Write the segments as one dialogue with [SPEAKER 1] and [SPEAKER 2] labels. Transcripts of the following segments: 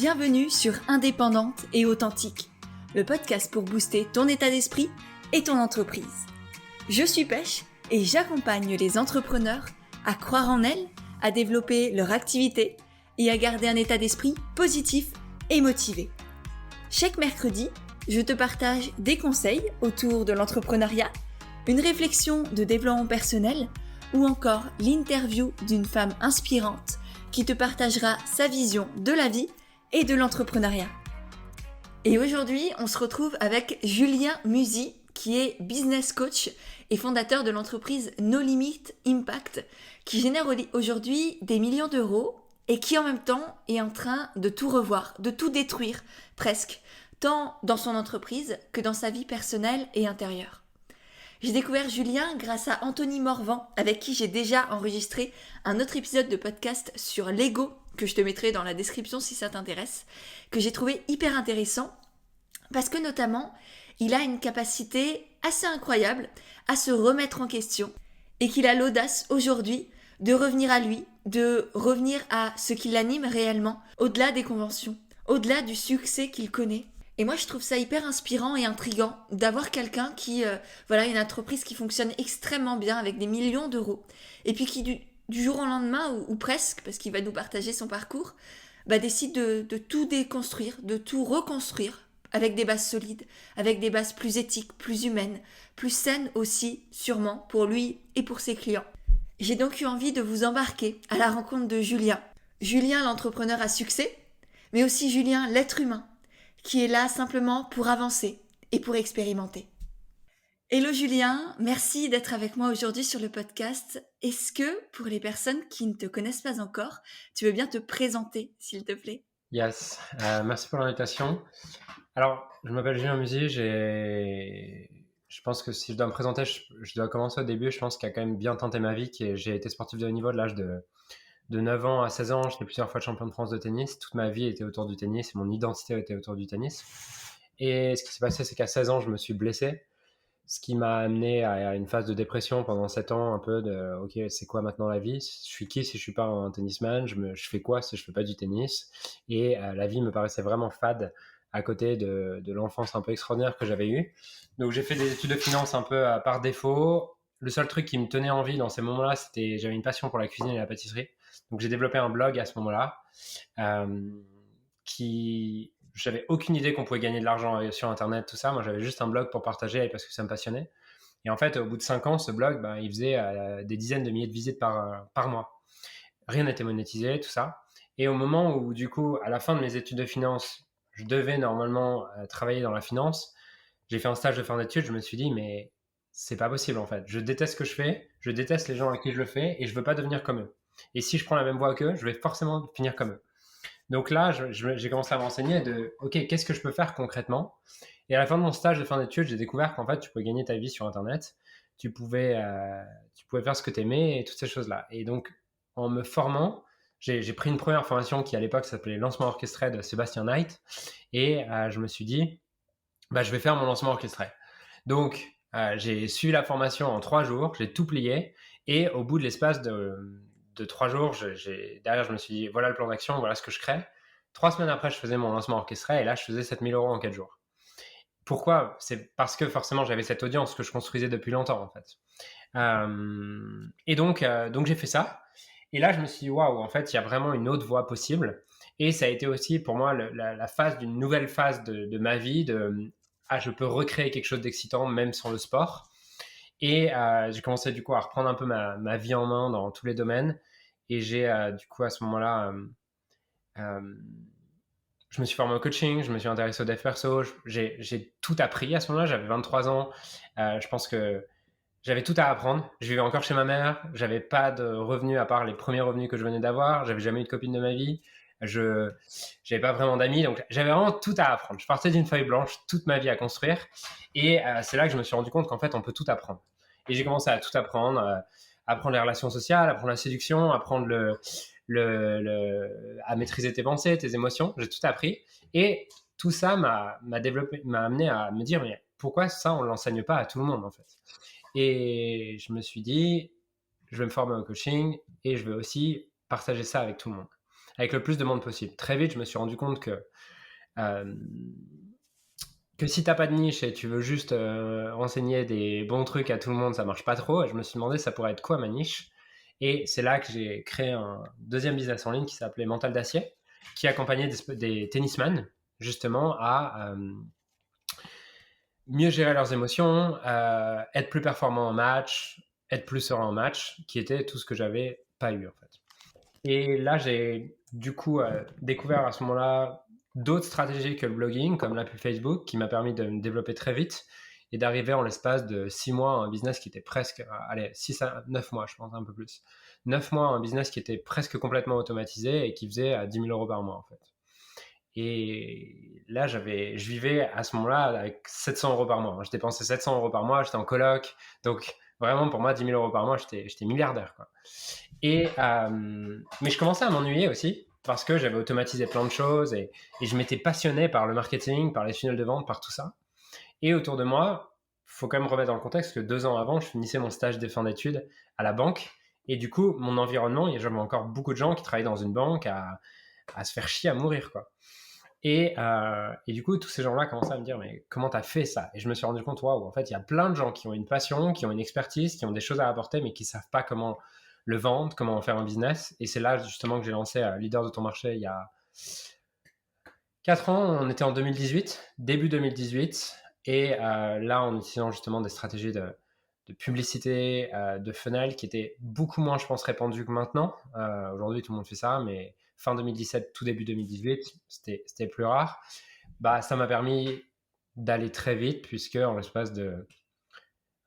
[SPEAKER 1] Bienvenue sur Indépendante et Authentique, le podcast pour booster ton état d'esprit et ton entreprise. Je suis Pêche et j'accompagne les entrepreneurs à croire en elles, à développer leur activité et à garder un état d'esprit positif et motivé. Chaque mercredi, je te partage des conseils autour de l'entrepreneuriat, une réflexion de développement personnel ou encore l'interview d'une femme inspirante qui te partagera sa vision de la vie et de l'entrepreneuriat. Et aujourd'hui, on se retrouve avec Julien Musi, qui est business coach et fondateur de l'entreprise No Limit Impact, qui génère aujourd'hui des millions d'euros et qui en même temps est en train de tout revoir, de tout détruire presque, tant dans son entreprise que dans sa vie personnelle et intérieure. J'ai découvert Julien grâce à Anthony Morvan, avec qui j'ai déjà enregistré un autre épisode de podcast sur l'ego, que je te mettrai dans la description si ça t'intéresse, que j'ai trouvé hyper intéressant, parce que notamment, il a une capacité assez incroyable à se remettre en question, et qu'il a l'audace aujourd'hui de revenir à lui, de revenir à ce qui l'anime réellement, au-delà des conventions, au-delà du succès qu'il connaît. Et moi, je trouve ça hyper inspirant et intriguant d'avoir quelqu'un qui, une entreprise qui fonctionne extrêmement bien avec des millions d'euros. Et puis qui, du jour au lendemain, ou presque, parce qu'il va nous partager son parcours, décide de tout déconstruire, de tout reconstruire avec des bases solides, avec des bases plus éthiques, plus humaines, plus saines aussi, sûrement, pour lui et pour ses clients. J'ai donc eu envie de vous embarquer à la rencontre de Julien. Julien, l'entrepreneur à succès, mais aussi Julien, l'être humain, qui est là simplement pour avancer et pour expérimenter. Hello Julien, merci d'être avec moi aujourd'hui sur le podcast. Est-ce que, pour les personnes qui ne te connaissent pas encore, tu veux bien te présenter, s'il te plaît ?
[SPEAKER 2] Yes, merci pour l'invitation. Alors, je m'appelle Julien Musi, je pense que si je dois me présenter, je dois commencer au début. Je pense qu'il a quand même bien tenté ma vie. J'ai été sportif de haut niveau de l'âge de 9 ans à 16 ans. J'étais plusieurs fois champion de France de tennis. Toute ma vie était autour du tennis. Mon identité était autour du tennis. Et ce qui s'est passé, c'est qu'à 16 ans, je me suis blessé. Ce qui m'a amené à une phase de dépression pendant 7 ans, un peu de ok, c'est quoi maintenant la vie? Je suis qui si je suis pas un tennisman? Je fais quoi si je fais pas du tennis? Et la vie me paraissait vraiment fade à côté de l'enfance un peu extraordinaire que j'avais eue. Donc j'ai fait des études de finance un peu par défaut. Le seul truc qui me tenait en vie dans ces moments-là, j'avais une passion pour la cuisine et la pâtisserie. Donc j'ai développé un blog à ce moment-là qui j'avais aucune idée qu'on pouvait gagner de l'argent sur Internet, tout ça. Moi, j'avais juste un blog pour partager parce que ça me passionnait. Et en fait, au bout de 5 ans, ce blog, il faisait des dizaines de milliers de visites par mois. Rien n'était monétisé, tout ça. Et au moment où, du coup, à la fin de mes études de finance, je devais normalement travailler dans la finance, j'ai fait un stage de fin d'études, je me suis dit, mais c'est pas possible en fait. Je déteste ce que je fais, je déteste les gens à qui je le fais et je veux pas devenir comme eux. Et si je prends la même voie qu'eux, je vais forcément finir comme eux. Donc là, j'ai commencé à m'enseigner de, OK, qu'est-ce que je peux faire concrètement? Et à la fin de mon stage de fin d'études, j'ai découvert qu'en fait, tu pouvais gagner ta vie sur Internet. Tu pouvais faire ce que tu aimais et toutes ces choses-là. Et donc, en me formant, j'ai pris une première formation qui, à l'époque, s'appelait Lancement orchestré de Sébastien Knight. Et je me suis dit, je vais faire mon lancement orchestré. Donc, j'ai suivi la formation en 3 jours, j'ai tout plié. Et au bout de l'espace de 3 jours, derrière, je me suis dit, voilà le plan d'action, voilà ce que je crée. 3 semaines après, je faisais mon lancement orchestré et là, je faisais 7 000 € en 4 jours. Pourquoi? C'est parce que forcément, j'avais cette audience que je construisais depuis longtemps, en fait. Et donc j'ai fait ça. Et là, je me suis dit, waouh, en fait, il y a vraiment une autre voie possible. Et ça a été aussi pour moi la phase d'une nouvelle phase de ma vie, je peux recréer quelque chose d'excitant, même sans le sport. Et j'ai commencé du coup à reprendre un peu ma vie en main dans tous les domaines. Et j'ai du coup à ce moment-là, je me suis formé au coaching, je me suis intéressé au dev perso, j'ai tout appris à ce moment-là, j'avais 23 ans. Je pense que j'avais tout à apprendre. Je vivais encore chez ma mère, j'avais pas de revenus à part les premiers revenus que je venais d'avoir, j'avais jamais eu de copine de ma vie, je j'avais pas vraiment d'amis, donc j'avais vraiment tout à apprendre. Je partais d'une feuille blanche, toute ma vie à construire, et c'est là que je me suis rendu compte qu'en fait on peut tout apprendre. Et j'ai commencé à tout apprendre, apprendre les relations sociales, apprendre la séduction, apprendre à maîtriser tes pensées, tes émotions. J'ai tout appris, et tout ça m'a amené à me dire, mais pourquoi ça on l'enseigne pas à tout le monde en fait? Et je me suis dit, je vais me former au coaching et je vais aussi partager ça avec tout le monde. avec le plus de monde possible. Très vite, je me suis rendu compte euh, que si t'as pas de niche et tu veux juste renseigner des bons trucs à tout le monde, ça marche pas trop. Et je me suis demandé ça pourrait être quoi ma niche. Et c'est là que j'ai créé un deuxième business en ligne qui s'appelait Mental d'Acier, qui accompagnait des tennisman justement à mieux gérer leurs émotions, être plus performant en match, être plus serein en match, qui était tout ce que j'avais pas eu en fait. Et là, j'ai du coup découvert à ce moment-là d'autres stratégies que le blogging, comme la pub Facebook, qui m'a permis de me développer très vite et d'arriver en l'espace de 6 mois à un business qui était presque, allez, 6 à 9 mois, je pense, un peu plus. 9 mois, un business qui était presque complètement automatisé et qui faisait 10 000 euros par mois, en fait. Et là, je vivais à ce moment-là avec 700 euros par mois. Je dépensais 700 euros par mois, j'étais en coloc. Donc, vraiment, pour moi, 10 000 euros par mois, j'étais milliardaire, quoi. Mais je commençais à m'ennuyer aussi parce que j'avais automatisé plein de choses et je m'étais passionné par le marketing, par les funnels de vente, par tout ça. Et autour de moi, faut quand même remettre dans le contexte que 2 ans avant, je finissais mon stage de fin d'études à la banque. Et du coup, mon environnement, il y avait encore beaucoup de gens qui travaillaient dans une banque à se faire chier à mourir, quoi. Et du coup, tous ces gens-là commençaient à me dire, mais comment t'as fait ça? Et je me suis rendu compte, waouh, en fait, il y a plein de gens qui ont une passion, qui ont une expertise, qui ont des choses à apporter, mais qui savent pas comment le vendre, comment en faire un business. Et c'est là, justement, que j'ai lancé Leader de ton marché il y a 4 ans. On était en 2018, début 2018. Et là, en utilisant justement des stratégies de publicité, de funnel qui étaient beaucoup moins, je pense, répandues que maintenant. Aujourd'hui, tout le monde fait ça, mais fin 2017, tout début 2018, c'était plus rare. Bah, ça m'a permis d'aller très vite, puisque en l'espace de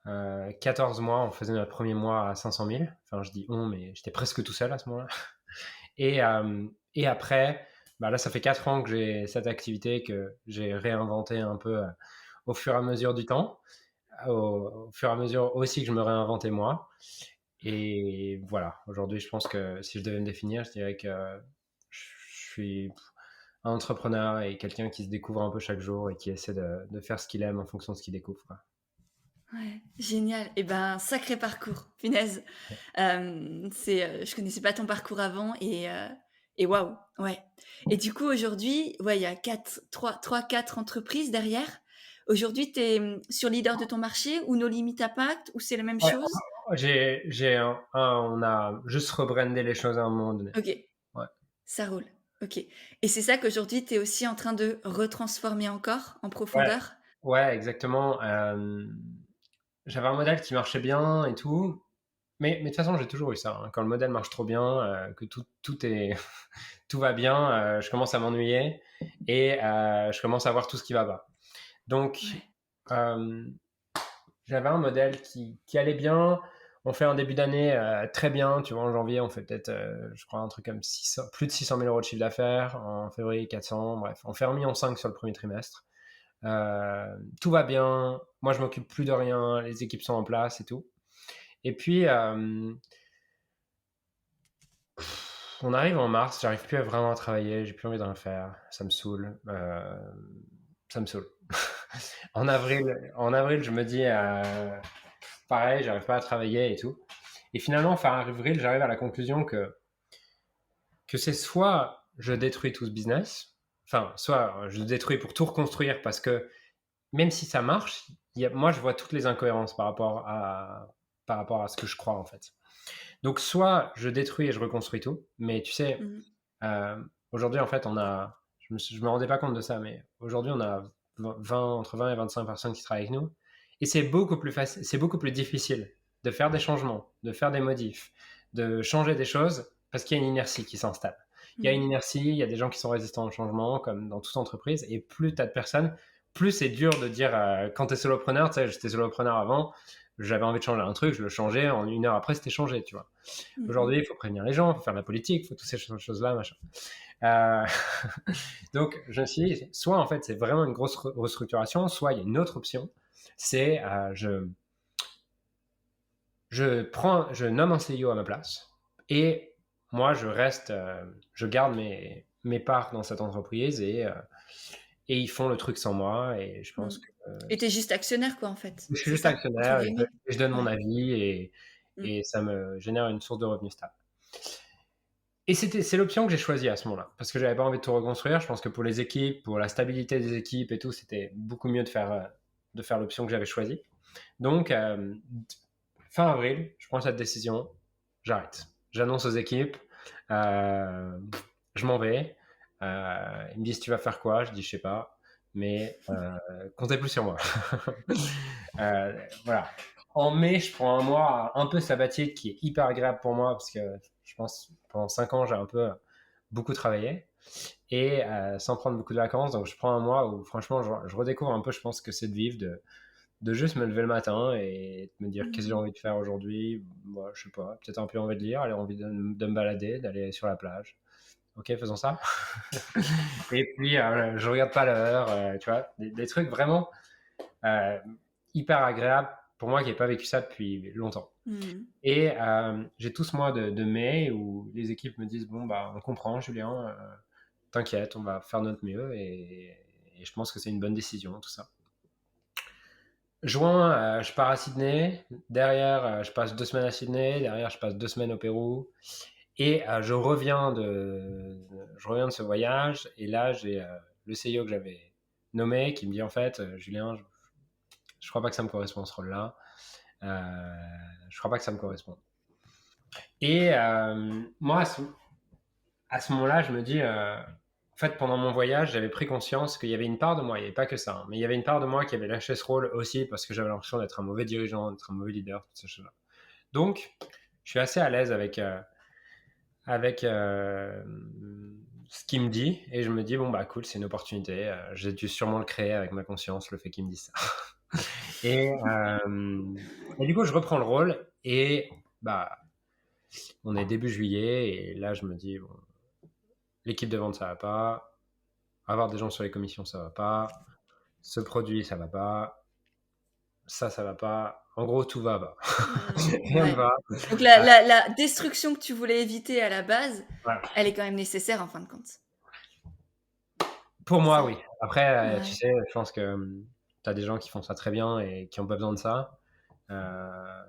[SPEAKER 2] 14 mois, on faisait notre premier mois à 500 000. Enfin, je dis on, mais j'étais presque tout seul à ce moment-là. Et après, bah là, ça fait 4 ans que j'ai cette activité que j'ai réinventée un peu au fur et à mesure du temps, au fur et à mesure aussi que je me réinventais moi. Et voilà, aujourd'hui, je pense que si je devais me définir, je dirais que je suis un entrepreneur et quelqu'un qui se découvre un peu chaque jour et qui essaie de faire ce qu'il aime en fonction de ce qu'il découvre, quoi.
[SPEAKER 1] Ouais, génial. Et ben, sacré parcours, punaise. Je connaissais pas ton parcours avant et waouh, ouais. Et du coup, aujourd'hui, ouais, il y a 4 entreprises derrière. Aujourd'hui, tu es sur leader de ton marché ou No Limit Impact ou c'est la même
[SPEAKER 2] Ouais,
[SPEAKER 1] chose?
[SPEAKER 2] on a juste rebrandé les choses à un moment donné.
[SPEAKER 1] Ok,
[SPEAKER 2] Ouais,
[SPEAKER 1] ça roule. Ok. Et c'est ça qu'aujourd'hui, tu es aussi en train de retransformer encore en
[SPEAKER 2] ouais,
[SPEAKER 1] profondeur?
[SPEAKER 2] ouais, exactement. J'avais un modèle qui marchait bien et tout, mais de toute façon, j'ai toujours eu ça, hein. Quand le modèle marche trop bien, que tout est, tout va bien, je commence à m'ennuyer et je commence à voir tout ce qui va pas. Donc,
[SPEAKER 1] Ouais.
[SPEAKER 2] euh, j'avais un modèle qui allait bien. On fait un début d'année très bien. Tu vois, en janvier, on fait peut-être, je crois, un truc comme plus de 600 000 euros de chiffre d'affaires. En février, 400. Bref, on fait 1,5 million sur le premier trimestre. Tout va bien. Moi, je m'occupe plus de rien. Les équipes sont en place et tout. Et puis, on arrive en mars. J'arrive plus vraiment à travailler. J'ai plus envie d'en faire. Ça me saoule. Ça me saoule. En avril, je me dis, pareil, j'arrive pas à travailler et tout. Et finalement, fin avril, j'arrive à la conclusion que c'est soit je détruis tout ce business, enfin, soit je le détruis pour tout reconstruire parce que même si ça marche, moi, je vois toutes les incohérences par rapport à ce que je crois, en fait. Donc, soit je détruis et je reconstruis tout, mais tu sais,
[SPEAKER 1] Mhm.
[SPEAKER 2] euh, aujourd'hui, en fait, je me rendais pas compte de ça, mais aujourd'hui, on a entre 20 et 25 personnes qui travaillent avec nous. Et c'est beaucoup plus facile, c'est beaucoup plus difficile de faire des changements, de faire des modifs, de changer des choses parce qu'il y a une inertie qui s'installe. Il y a une
[SPEAKER 1] Mhm.
[SPEAKER 2] inertie, il y a des gens qui sont résistants au changement, comme dans toute entreprise, et plus tu as de personnes, plus c'est dur de dire, quand tu es solopreneur, tu sais, j'étais solopreneur avant, j'avais envie de changer un truc, je le changeais, en 1 heure après, c'était changé, tu vois.
[SPEAKER 1] Mhm.
[SPEAKER 2] Aujourd'hui, il faut prévenir les gens, il faut faire de la politique, il faut toutes ces choses-là, machin. Euh, donc, je me suis dit, soit en fait, c'est vraiment une grosse restructuration, soit il y a une autre option, c'est je nomme un CEO à ma place et moi, je garde mes parts dans cette entreprise et ils font le truc sans moi et je pense
[SPEAKER 1] Mhm.
[SPEAKER 2] que
[SPEAKER 1] Et t'es juste actionnaire, quoi, en fait.
[SPEAKER 2] je suis
[SPEAKER 1] C'est
[SPEAKER 2] juste
[SPEAKER 1] ça, entre
[SPEAKER 2] actionnaire et
[SPEAKER 1] guillemets.
[SPEAKER 2] je donne mon
[SPEAKER 1] Ouais.
[SPEAKER 2] avis et,
[SPEAKER 1] Mhm.
[SPEAKER 2] et ça me génère une source de revenus stable. Et c'est l'option que j'ai choisie à ce moment-là, parce que j'avais pas envie de tout reconstruire. Je pense que pour les équipes, pour la stabilité des équipes et tout, c'était beaucoup mieux de faire l'option que j'avais choisie. Donc, fin avril, je prends cette décision, j'arrête. J'annonce aux équipes, je m'en vais. Ils me disent, tu vas faire quoi? Je dis, je sais pas, mais comptez plus sur moi. Voilà. En mai, je prends un mois un peu sabbatique qui est hyper agréable pour moi parce que je pense pendant 5 ans, j'ai un peu beaucoup travaillé et sans prendre beaucoup de vacances. Donc, je prends un mois où franchement, je redécouvre un peu, je pense que c'est de vivre, de juste me lever le matin et de me dire qu'est-ce que j'ai envie de faire aujourd'hui. Moi, je sais pas, peut-être un peu envie de lire, aller envie de me balader, d'aller sur la plage. Ok, faisons ça. Et puis, je regarde pas l'heure, tu vois, des trucs vraiment euh, hyper agréables pour moi qui n'ai pas vécu ça depuis longtemps. Et j'ai tout ce mois de mai où les équipes me disent, bon, bah, on comprend, Julien, t'inquiète, on va faire notre mieux et je pense que c'est une bonne décision, tout ça. Juin, je pars à Sydney. Derrière, je passe 2 semaines à Sydney. Derrière, je passe 2 semaines au Pérou. Et je reviens de ce voyage. Et là, j'ai le CEO que j'avais nommé qui me dit en fait, Julien, je crois pas que ça me correspond ce rôle-là. Je crois pas que ça me correspond. Et moi, à ce moment-là, je me dis, en fait, pendant mon voyage, j'avais pris conscience qu'il y avait une part de moi, il n'y avait pas que ça, hein, mais il y avait une part de moi qui avait lâché ce rôle aussi parce que j'avais l'impression d'être un mauvais dirigeant, d'être un mauvais leader, toutes ces choses-là. Donc, je suis assez à l'aise avec ce qu'il me dit et je me dis, bon, bah cool, c'est une opportunité. J'ai dû sûrement le créer avec ma conscience, le fait qu'il me dise ça. Et du coup, je reprends le rôle et bah, on est début juillet et là, je me dis, bon, l'équipe de vente, ça va pas. Avoir des gens sur les commissions, ça va pas. Ce produit, ça va pas. Ça va pas. En gros, tout va bas. Rien ne
[SPEAKER 1] Ouais.
[SPEAKER 2] va.
[SPEAKER 1] Donc la destruction que tu voulais éviter à la base,
[SPEAKER 2] Ouais.
[SPEAKER 1] elle est quand même nécessaire en fin de compte.
[SPEAKER 2] Pour
[SPEAKER 1] C'est
[SPEAKER 2] moi,
[SPEAKER 1] ça?
[SPEAKER 2] oui. Après, tu
[SPEAKER 1] Ouais.
[SPEAKER 2] sais, je pense que tu as des gens qui font ça très bien et qui n'ont pas besoin de ça. Euh,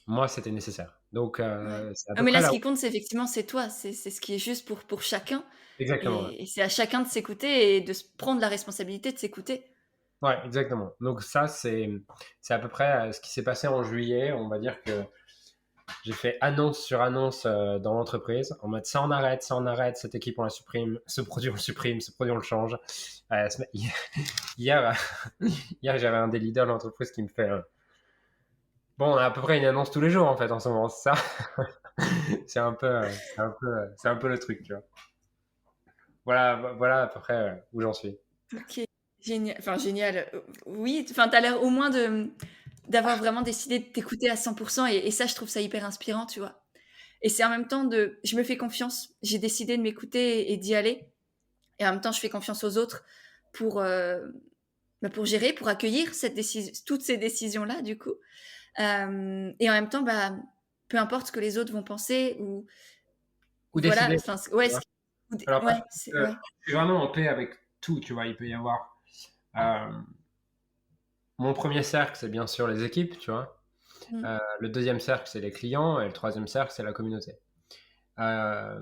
[SPEAKER 2] Moi, c'était nécessaire. Donc,
[SPEAKER 1] Ouais.
[SPEAKER 2] c'est à
[SPEAKER 1] Ah
[SPEAKER 2] peu
[SPEAKER 1] mais
[SPEAKER 2] près
[SPEAKER 1] là, ce
[SPEAKER 2] là
[SPEAKER 1] qui compte, c'est effectivement, c'est toi, c'est ce qui est juste pour chacun
[SPEAKER 2] Exactement. Ouais.
[SPEAKER 1] et c'est à chacun de s'écouter et de se prendre la responsabilité de s'écouter.
[SPEAKER 2] Ouais, exactement. Donc, ça, c'est à peu près ce qui s'est passé en juillet. On va dire que j'ai fait annonce sur annonce dans l'entreprise en mode ça on arrête, cette équipe on la supprime, ce produit on le supprime, ce produit on le change. Hier, hier j'avais un des leaders de l'entreprise qui me fait bon, on a à peu près une annonce tous les jours en fait en ce moment, c'est ça. C'est un peu le truc, tu vois. Voilà à peu près où j'en suis.
[SPEAKER 1] OK. Génial, enfin génial, oui, enfin tu as l'air au moins d'avoir vraiment décidé de t'écouter à 100 et ça, je trouve ça hyper inspirant, tu vois? Et c'est en même temps de je me fais confiance, j'ai décidé de m'écouter et d'y aller et en même temps, je fais confiance aux autres pour, pour gérer, pour accueillir toutes ces décisions-là, du coup. Et en même temps, bah, peu importe ce que les autres vont penser ou
[SPEAKER 2] Ou
[SPEAKER 1] voilà,
[SPEAKER 2] décider,
[SPEAKER 1] enfin,
[SPEAKER 2] tu
[SPEAKER 1] ouais,
[SPEAKER 2] vois. Alors après,
[SPEAKER 1] ouais, c'est
[SPEAKER 2] je
[SPEAKER 1] ouais.
[SPEAKER 2] suis vraiment en paix avec tout, tu vois. Il peut y avoir euh, mon premier cercle, c'est bien sûr les équipes, tu vois.
[SPEAKER 1] Mmh.
[SPEAKER 2] Le deuxième cercle, c'est les clients. Et le troisième cercle, c'est la communauté. Euh,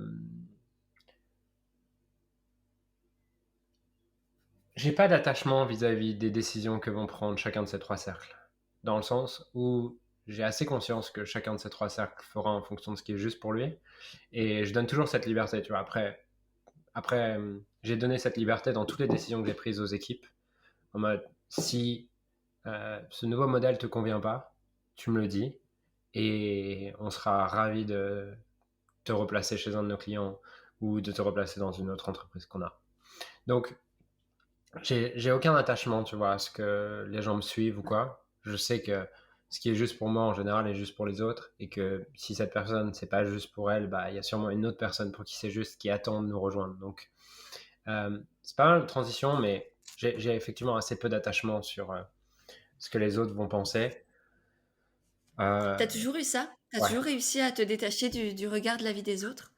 [SPEAKER 2] j'ai pas d'attachement vis-à-vis des décisions que vont prendre chacun de ces trois cercles. Dans le sens où j'ai assez conscience que chacun de ces trois cercles fera en fonction de ce qui est juste pour lui. Et je donne toujours cette liberté, tu vois. Après j'ai donné cette liberté dans toutes les décisions que j'ai prises aux équipes. En mode, si ce nouveau modèle te convient pas, tu me le dis. Et on sera ravis de te replacer chez un de nos clients ou de te replacer dans une autre entreprise qu'on a. Donc, j'ai aucun attachement, tu vois, à ce que les gens me suivent ou quoi. Je sais que ce qui est juste pour moi en général est juste pour les autres et que si cette personne c'est pas juste pour elle, bah il y a sûrement une autre personne pour qui c'est juste qui attend de nous rejoindre. Donc c'est pas mal de transition, mais j'ai effectivement assez peu d'attachement sur ce que les autres vont penser.
[SPEAKER 1] Tu
[SPEAKER 2] Euh,
[SPEAKER 1] toujours eu ça? T'as
[SPEAKER 2] ouais,
[SPEAKER 1] toujours réussi à te détacher du regard de la vie des autres?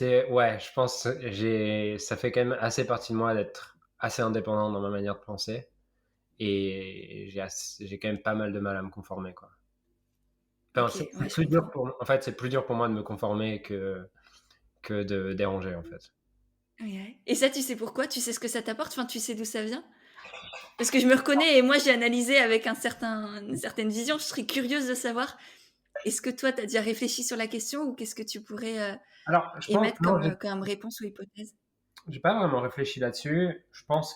[SPEAKER 2] ouais, je pense que ça fait quand même assez partie de moi d'être assez indépendant dans ma manière de penser et j'ai quand même pas mal de mal à me conformer, quoi. Enfin,
[SPEAKER 1] Ok, ouais,
[SPEAKER 2] c'est
[SPEAKER 1] je
[SPEAKER 2] plus dur
[SPEAKER 1] comprends.
[SPEAKER 2] en fait, c'est plus dur pour moi de me conformer que de déranger, en fait.
[SPEAKER 1] Ouais. Et ça, tu sais pourquoi? Tu sais ce que ça t'apporte? Enfin, tu sais d'où ça vient? Parce que je me reconnais et moi, j'ai analysé avec une certaine vision. Je serais curieuse de savoir, est-ce que toi, tu as déjà réfléchi sur la question ou qu'est-ce que tu pourrais
[SPEAKER 2] Alors, je pense
[SPEAKER 1] émettre
[SPEAKER 2] non,
[SPEAKER 1] comme réponse ou hypothèse?
[SPEAKER 2] j'ai pas vraiment réfléchi là-dessus.
[SPEAKER 1] Ouais.
[SPEAKER 2] Je pense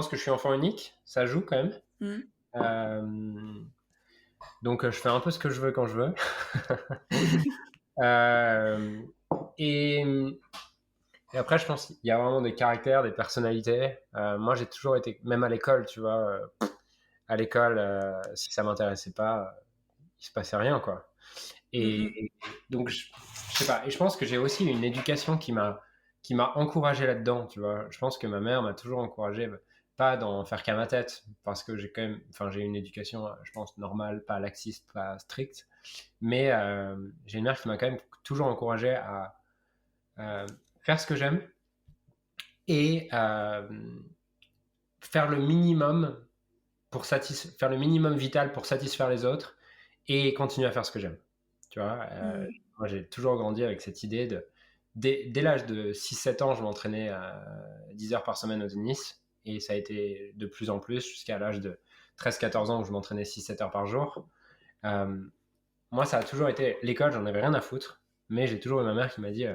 [SPEAKER 2] que je suis enfant unique, ça joue quand même.
[SPEAKER 1] Mhm.
[SPEAKER 2] Euh, donc, je fais un peu ce que je veux quand je veux. Euh, et, et après, je pense qu'il y a vraiment des caractères, des personnalités. Moi, j'ai toujours été, même à l'école, tu vois, à l'école, si ça m'intéressait pas, il se passait rien, quoi.
[SPEAKER 1] Mhm.
[SPEAKER 2] Et donc, je sais pas. Et je pense que j'ai aussi une éducation qui m'a encouragé là-dedans, tu vois. Je pense que ma mère m'a toujours encouragé, pas d'en faire qu'à ma tête, parce que j'ai quand même, enfin, j'ai une éducation, je pense, normale, pas laxiste, pas stricte. Mais j'ai une mère qui m'a quand même toujours encouragé à euh, faire ce que j'aime et faire le minimum faire le minimum vital pour satisfaire les autres et continuer à faire ce que j'aime. Tu vois,
[SPEAKER 1] Mhm.
[SPEAKER 2] moi j'ai toujours grandi avec cette idée dès l'âge de 6-7 ans, je m'entraînais à 10 heures par semaine au tennis et ça a été de plus en plus jusqu'à l'âge de 13-14 ans où je m'entraînais 6-7 heures par jour. Euh, Moi, ça a toujours été l'école, j'en avais rien à foutre, mais j'ai toujours eu ma mère qui m'a dit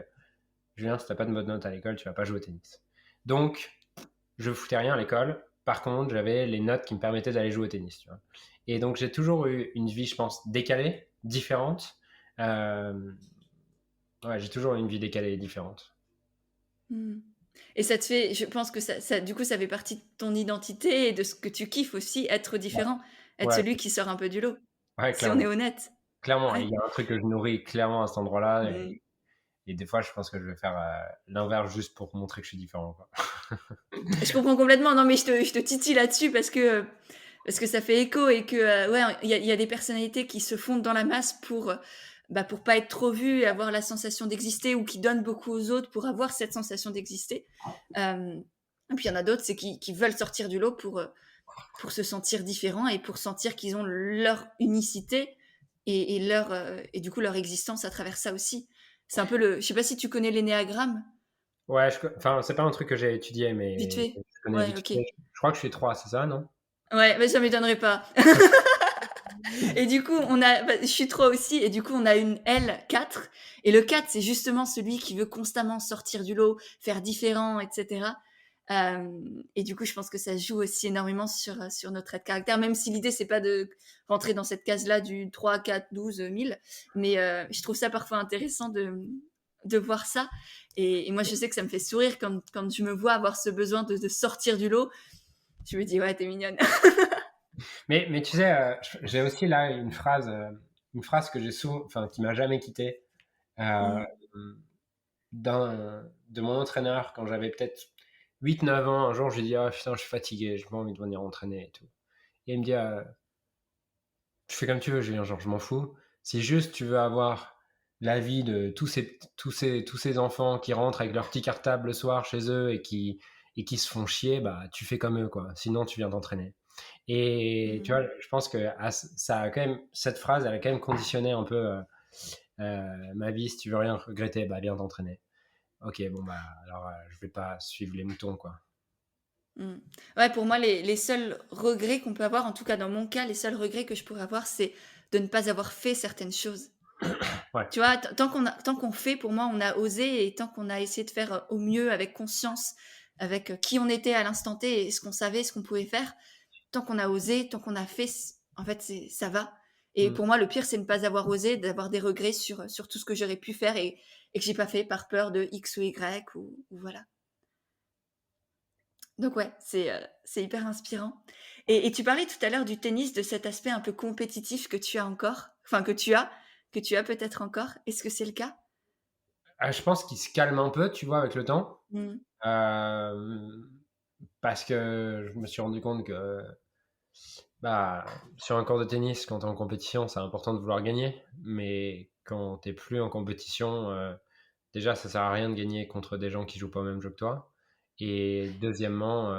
[SPEAKER 2] Julien, si t'as pas de bonne note à l'école, tu vas pas jouer au tennis. Donc, je foutais rien à l'école. Par contre, j'avais les notes qui me permettaient d'aller jouer au tennis. Tu vois. Et donc, j'ai toujours eu une vie, je pense, décalée, différente. Euh, ouais, j'ai toujours eu une vie décalée et différente.
[SPEAKER 1] Mhm. Et ça te fait, je pense que du coup, ça fait partie de ton identité et de ce que tu kiffes aussi, être
[SPEAKER 2] Ouais,
[SPEAKER 1] différent, être
[SPEAKER 2] ouais,
[SPEAKER 1] celui qui sort un peu du lot,
[SPEAKER 2] ouais,
[SPEAKER 1] si on est
[SPEAKER 2] clairement.
[SPEAKER 1] honnête.
[SPEAKER 2] Clairement, et
[SPEAKER 1] Ouais.
[SPEAKER 2] il y a un truc que je nourris clairement à cet endroit-là.
[SPEAKER 1] Mhm.
[SPEAKER 2] Et des fois, je pense que je vais faire l'inverse juste pour montrer que je suis différent. Quoi.
[SPEAKER 1] Je comprends complètement. Non, mais je te titille là-dessus parce que ça fait écho et que ouais, il y a des personnalités qui se fondent dans la masse pour pas être trop vues et avoir la sensation d'exister ou qui donnent beaucoup aux autres pour avoir cette sensation d'exister. Et puis il y en a d'autres, c'est qui veulent sortir du lot pour se sentir différents et pour sentir qu'ils ont leur unicité et du coup leur existence à travers ça aussi. C'est un peu je sais pas si tu connais l'énéagramme,
[SPEAKER 2] Ouais, enfin, c'est pas un truc que j'ai étudié,
[SPEAKER 1] vite
[SPEAKER 2] mais
[SPEAKER 1] fait.
[SPEAKER 2] je connais
[SPEAKER 1] Ouais,
[SPEAKER 2] vite
[SPEAKER 1] ok.
[SPEAKER 2] fait. Je crois que je suis 3, c'est ça, non?
[SPEAKER 1] Ouais, mais ça m'étonnerait pas. Et du coup, je suis 3 aussi, et du coup, on a une L 4. Et le 4, c'est justement celui qui veut constamment sortir du lot, faire différent, etc. Et du coup, je pense que ça joue aussi énormément sur notre trait de caractère, même si l'idée, c'est pas de rentrer dans cette case-là du 3, 4, 12, 1000. Mais je trouve ça parfois intéressant de voir ça. Et moi, je sais que ça me fait sourire quand je me vois avoir ce besoin de sortir du lot. Je me dis, ouais, t'es mignonne.
[SPEAKER 2] Mais tu sais, j'ai aussi là une phrase que j'ai souvent, enfin, qui m'a jamais quitté, euh,
[SPEAKER 1] Mm.
[SPEAKER 2] de mon entraîneur quand j'avais peut-être 8-9 ans. Un jour, je lui dis, ah putain, je suis fatigué, j'ai pas envie de venir entraîner et tout. Et il me dit, tu fais comme tu veux, Julien, genre, je m'en fous. Si juste tu veux avoir l'avis de tous ces enfants qui rentrent avec leur petit cartable le soir chez eux et qui se font chier, bah, tu fais comme eux, quoi. Sinon, tu viens t'entraîner. Et tu
[SPEAKER 1] Mm.
[SPEAKER 2] vois, je pense que ça a quand même, cette phrase, elle a quand même conditionné un peu ma vie. Si tu veux rien regretter, bah, viens t'entraîner. Ok, bon, bah, alors je vais pas suivre les moutons, quoi.
[SPEAKER 1] Mm. Ouais, pour moi, les seuls regrets qu'on peut avoir, en tout cas dans mon cas, les seuls regrets que je pourrais avoir, c'est de ne pas avoir fait certaines choses.
[SPEAKER 2] Ouais.
[SPEAKER 1] Tu vois, tant qu'on fait, pour moi, on a osé et tant qu'on a essayé de faire au mieux avec conscience, avec qui on était à l'instant T et ce qu'on savait, ce qu'on pouvait faire, tant qu'on a osé, tant qu'on a fait, en fait, ça va. Et
[SPEAKER 2] Mm.
[SPEAKER 1] pour moi, le pire, c'est de ne pas avoir osé, d'avoir des regrets sur tout ce que j'aurais pu faire et que j'ai pas fait par peur de X ou Y ou voilà. Donc ouais, c'est hyper inspirant. Et tu parlais tout à l'heure du tennis, de cet aspect un peu compétitif que tu as encore, enfin que tu as peut-être encore. Est-ce que c'est le cas?
[SPEAKER 2] Je pense qu'il se calme un peu, tu vois, avec le temps.
[SPEAKER 1] Mmh.
[SPEAKER 2] Euh, Parce que je me suis rendu compte que bah, sur un court de tennis, quand tu es en compétition, c'est important de vouloir gagner. Mais quand tu plus en compétition, déjà, ça sert à rien de gagner contre des gens qui jouent pas au même jeu que toi. Et deuxièmement,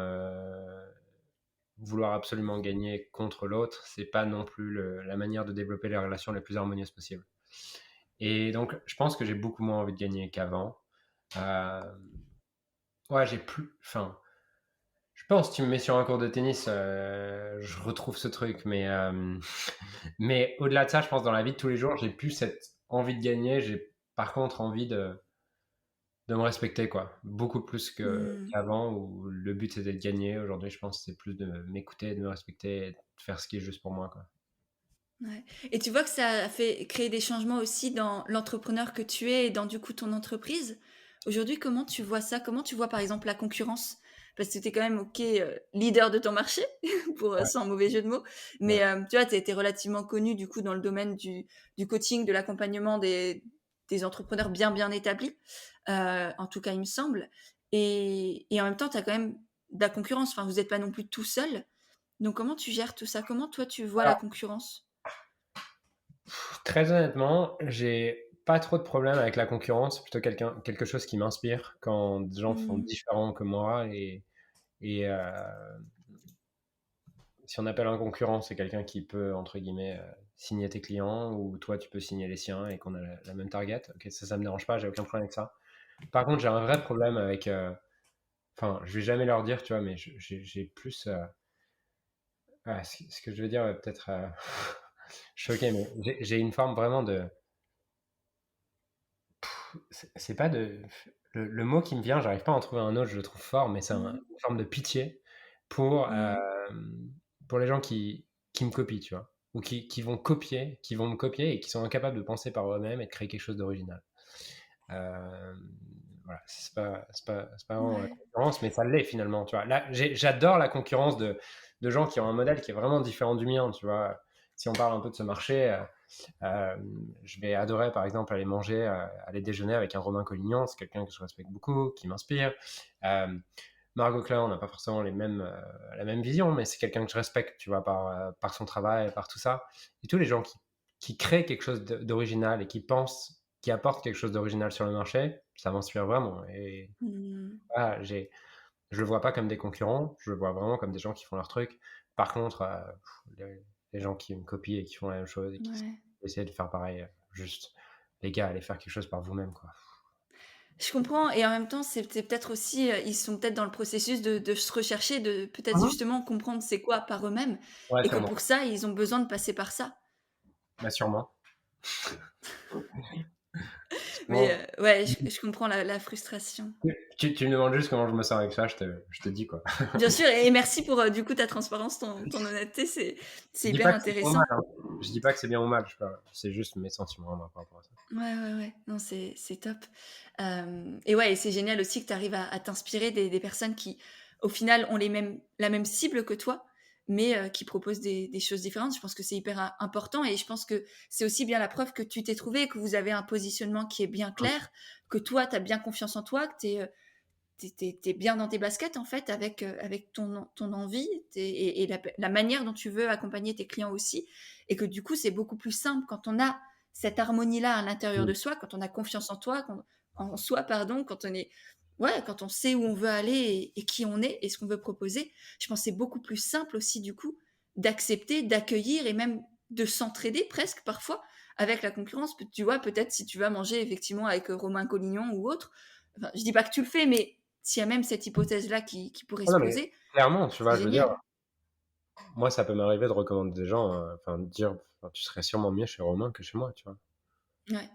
[SPEAKER 2] vouloir absolument gagner contre l'autre, c'est pas non plus la manière de développer les relations les plus harmonieuses possibles. Et donc, je pense que j'ai beaucoup moins envie de gagner qu'avant. Euh, ouais, j'ai plus. Enfin, je pense que tu me mets sur un cours de tennis, je retrouve ce truc. Mais au-delà de ça, je pense dans la vie de tous les jours, j'ai plus cette envie de gagner. J'ai par contre envie de me respecter, quoi. Beaucoup plus
[SPEAKER 1] Hmm.
[SPEAKER 2] qu'avant, où le but c'était de gagner. Aujourd'hui, je pense que c'est plus de m'écouter, de me respecter, et de faire ce qui est juste pour moi, quoi.
[SPEAKER 1] Ouais. Et tu vois que ça a fait créer des changements aussi dans l'entrepreneur que tu es et dans du coup ton entreprise. Aujourd'hui, comment tu vois ça? Comment tu vois par exemple la concurrence? Parce que tu es quand même ok leader de ton marché, pour
[SPEAKER 2] Ouais,
[SPEAKER 1] sans mauvais jeu de mots.
[SPEAKER 2] ouais.
[SPEAKER 1] Mais tu vois, tu as été relativement connu du coup dans le domaine du coaching, de l'accompagnement des entrepreneurs bien établis. En tout cas, il me semble. Et en même temps, tu as quand même de la concurrence. Enfin, vous n'êtes pas non plus tout seul. Donc comment tu gères tout ça? Comment toi tu vois la
[SPEAKER 2] Alors,
[SPEAKER 1] concurrence?
[SPEAKER 2] très honnêtement, j'ai pas trop de problème avec la concurrence. C'est plutôt quelque chose qui m'inspire quand des gens font
[SPEAKER 1] Mmh.
[SPEAKER 2] différent que moi. Et si on appelle un concurrent, c'est quelqu'un qui peut, entre guillemets, signer tes clients ou toi, tu peux signer les siens et qu'on a la même target. Ok, ça me dérange pas, j'ai aucun problème avec ça. Par contre, j'ai un vrai problème avec. Enfin, je vais jamais leur dire, tu vois, mais j'ai plus. Ce que je veux dire, peut-être choqué, mais j'ai une forme vraiment de. C'est pas de. Le mot qui me vient, j'arrive pas à en trouver un autre, je le trouve fort, mais c'est
[SPEAKER 1] Mmh.
[SPEAKER 2] une forme de pitié pour,
[SPEAKER 1] Mmh.
[SPEAKER 2] pour les gens qui me copient, tu vois, ou qui vont me copier et qui sont incapables de penser par eux-mêmes et de créer quelque chose d'original. Euh, voilà, c'est pas vraiment la
[SPEAKER 1] Ouais.
[SPEAKER 2] concurrence, mais ça l'est finalement, tu vois. Là, j'adore la concurrence de gens qui ont un modèle qui est vraiment différent du mien, tu vois. Si on parle un peu de ce marché, euh, je vais adorer, par exemple, aller déjeuner avec un Romain Collignon. C'est quelqu'un que je respecte beaucoup, qui m'inspire. Euh, Margot Klein, on n'a pas forcément la même vision, mais c'est quelqu'un que je respecte, tu vois, par son travail, par tout ça. Et tous les gens qui créent quelque chose d'original et qui pensent, qui apportent quelque chose d'original sur le marché, ça m'inspire vraiment. Et
[SPEAKER 1] Mmh.
[SPEAKER 2] voilà, je le vois pas comme des concurrents, je le vois vraiment comme des gens qui font leur truc. Par contre, les gens qui me copient et qui font la même chose et qui
[SPEAKER 1] Ouais.
[SPEAKER 2] essaient de faire pareil, juste, les gars, allez faire quelque chose par vous-même, quoi.
[SPEAKER 1] Je comprends et en même temps, c'est peut-être aussi, ils sont peut-être dans le processus de se rechercher, de peut-être
[SPEAKER 2] Mhm.
[SPEAKER 1] justement comprendre c'est quoi par eux-mêmes
[SPEAKER 2] Ouais,
[SPEAKER 1] et que
[SPEAKER 2] sûrement.
[SPEAKER 1] pour ça, ils ont besoin de passer par ça.
[SPEAKER 2] Bah, sûrement.
[SPEAKER 1] Mais
[SPEAKER 2] Sûrement.
[SPEAKER 1] ouais, je comprends la frustration.
[SPEAKER 2] Tu me demandes juste comment je me sens avec ça, je te dis, quoi.
[SPEAKER 1] Bien sûr et merci pour, du coup, ta transparence, ton honnêteté, c'est
[SPEAKER 2] Je dis
[SPEAKER 1] hyper
[SPEAKER 2] pas que c'est bien ou
[SPEAKER 1] intéressant.
[SPEAKER 2] mal, hein. Je dis pas que c'est bien ou mal, je sais pas. C'est juste mes sentiments moi, par rapport à ça.
[SPEAKER 1] Ouais. Non, c'est top. Et ouais et c'est génial aussi que tu arrives à t'inspirer des personnes qui, au final, ont la même cible que toi, mais qui proposent des choses différentes. Je pense que c'est hyper important et je pense que c'est aussi bien la preuve que tu t'es trouvé, que vous avez un positionnement qui est bien clair, que toi, tu as bien confiance en toi, que tu es bien dans tes baskets, en fait, avec ton envie et la manière dont tu veux accompagner tes clients aussi. Et que du coup, c'est beaucoup plus simple quand on a cette harmonie-là à l'intérieur
[SPEAKER 2] Mm.
[SPEAKER 1] de soi, quand on a confiance en toi, en soi, pardon, quand on est, ouais, quand on sait où on veut aller et qui on est et ce qu'on veut proposer. Je pense que c'est beaucoup plus simple aussi, du coup, d'accepter, d'accueillir et même de s'entraider presque parfois avec la concurrence. Tu vois, peut-être si tu vas manger effectivement avec Romain Collignon ou autre, enfin, je dis pas que tu le fais, mais s'il y a même cette hypothèse-là qui pourrait
[SPEAKER 2] Ah
[SPEAKER 1] se
[SPEAKER 2] non, mais
[SPEAKER 1] poser,
[SPEAKER 2] clairement, tu
[SPEAKER 1] c'est
[SPEAKER 2] vois, je veux dire,
[SPEAKER 1] génial.
[SPEAKER 2] moi, ça peut m'arriver de recommander des gens, enfin, de dire, enfin, tu serais sûrement mieux chez Romain que chez moi, tu vois.
[SPEAKER 1] Ouais.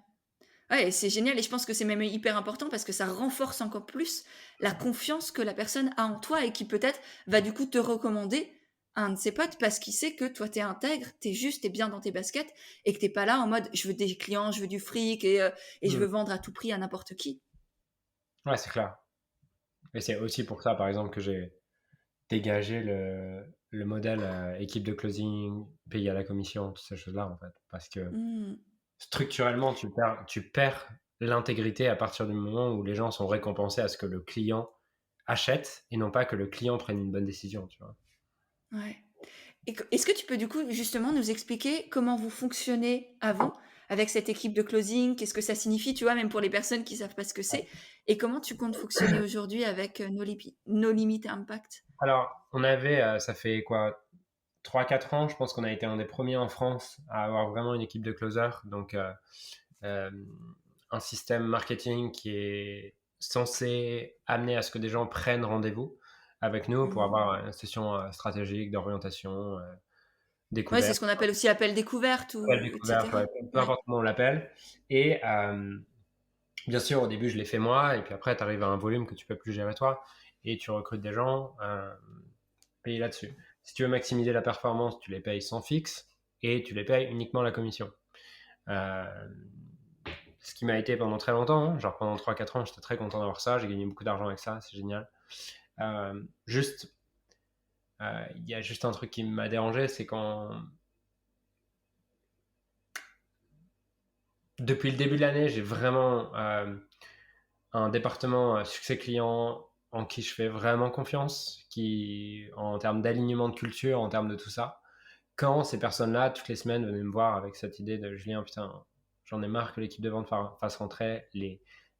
[SPEAKER 1] Ouais, et c'est génial et je pense que c'est même hyper important parce que ça renforce encore plus la confiance que la personne a en toi et qui peut-être va du coup te recommander à un de ses potes parce qu'il sait que toi t'es intègre, t'es juste, t'es bien dans tes baskets et que t'es pas là en mode je veux des clients, je veux du fric et je
[SPEAKER 2] Mm.
[SPEAKER 1] veux vendre à tout prix à n'importe qui.
[SPEAKER 2] Ouais, c'est clair. Et c'est aussi pour ça, par exemple, que j'ai dégagé le modèle équipe de closing, payé à la commission, toutes ces choses-là, en fait. Parce que
[SPEAKER 1] Hmm.
[SPEAKER 2] structurellement, tu perds l'intégrité à partir du moment où les gens sont récompensés à ce que le client achète et non pas que le client prenne une bonne décision, tu vois.
[SPEAKER 1] Ouais. Est-ce que tu peux du coup justement nous expliquer comment vous fonctionnez avant avec cette équipe de closing? Qu'est-ce que ça signifie, tu vois, même pour les personnes qui savent pas ce que c'est? Et comment tu comptes fonctionner aujourd'hui avec No Limit Impact?
[SPEAKER 2] Alors, ça fait quoi, 3-4 ans, je pense qu'on a été un des premiers en France à avoir vraiment une équipe de closers. Donc, euh, un système marketing qui est censé amener à ce que des gens prennent rendez-vous avec nous pour
[SPEAKER 1] Mhm.
[SPEAKER 2] avoir une session stratégique d'orientation,
[SPEAKER 1] Ouais, c'est
[SPEAKER 2] découverte,
[SPEAKER 1] ce qu'on appelle aussi appel découverte
[SPEAKER 2] appel
[SPEAKER 1] ou
[SPEAKER 2] découverte,
[SPEAKER 1] etc.
[SPEAKER 2] ouais, peu
[SPEAKER 1] Ouais.
[SPEAKER 2] importe comment on l'appelle. Et bien sûr, au début, je l'ai fait moi, et puis après, tu arrives à un volume que tu peux plus gérer toi, et tu recrutes des gens payés là-dessus. Si tu veux maximiser la performance, tu les payes sans fixe, et tu les payes uniquement la commission. Euh, Ce qui m'a été pendant très longtemps, hein. Genre pendant 3-4 ans, j'étais très content d'avoir ça, j'ai gagné beaucoup d'argent avec ça, c'est génial. Juste, il y a juste un truc qui m'a dérangé, c'est quand, depuis le début de l'année, j'ai vraiment un département succès client en qui je fais vraiment confiance, qui, en termes d'alignement de culture, en termes de tout ça, quand ces personnes-là, toutes les semaines, venaient me voir avec cette idée de Julien, putain, j'en ai marre que l'équipe de vente fasse rentrer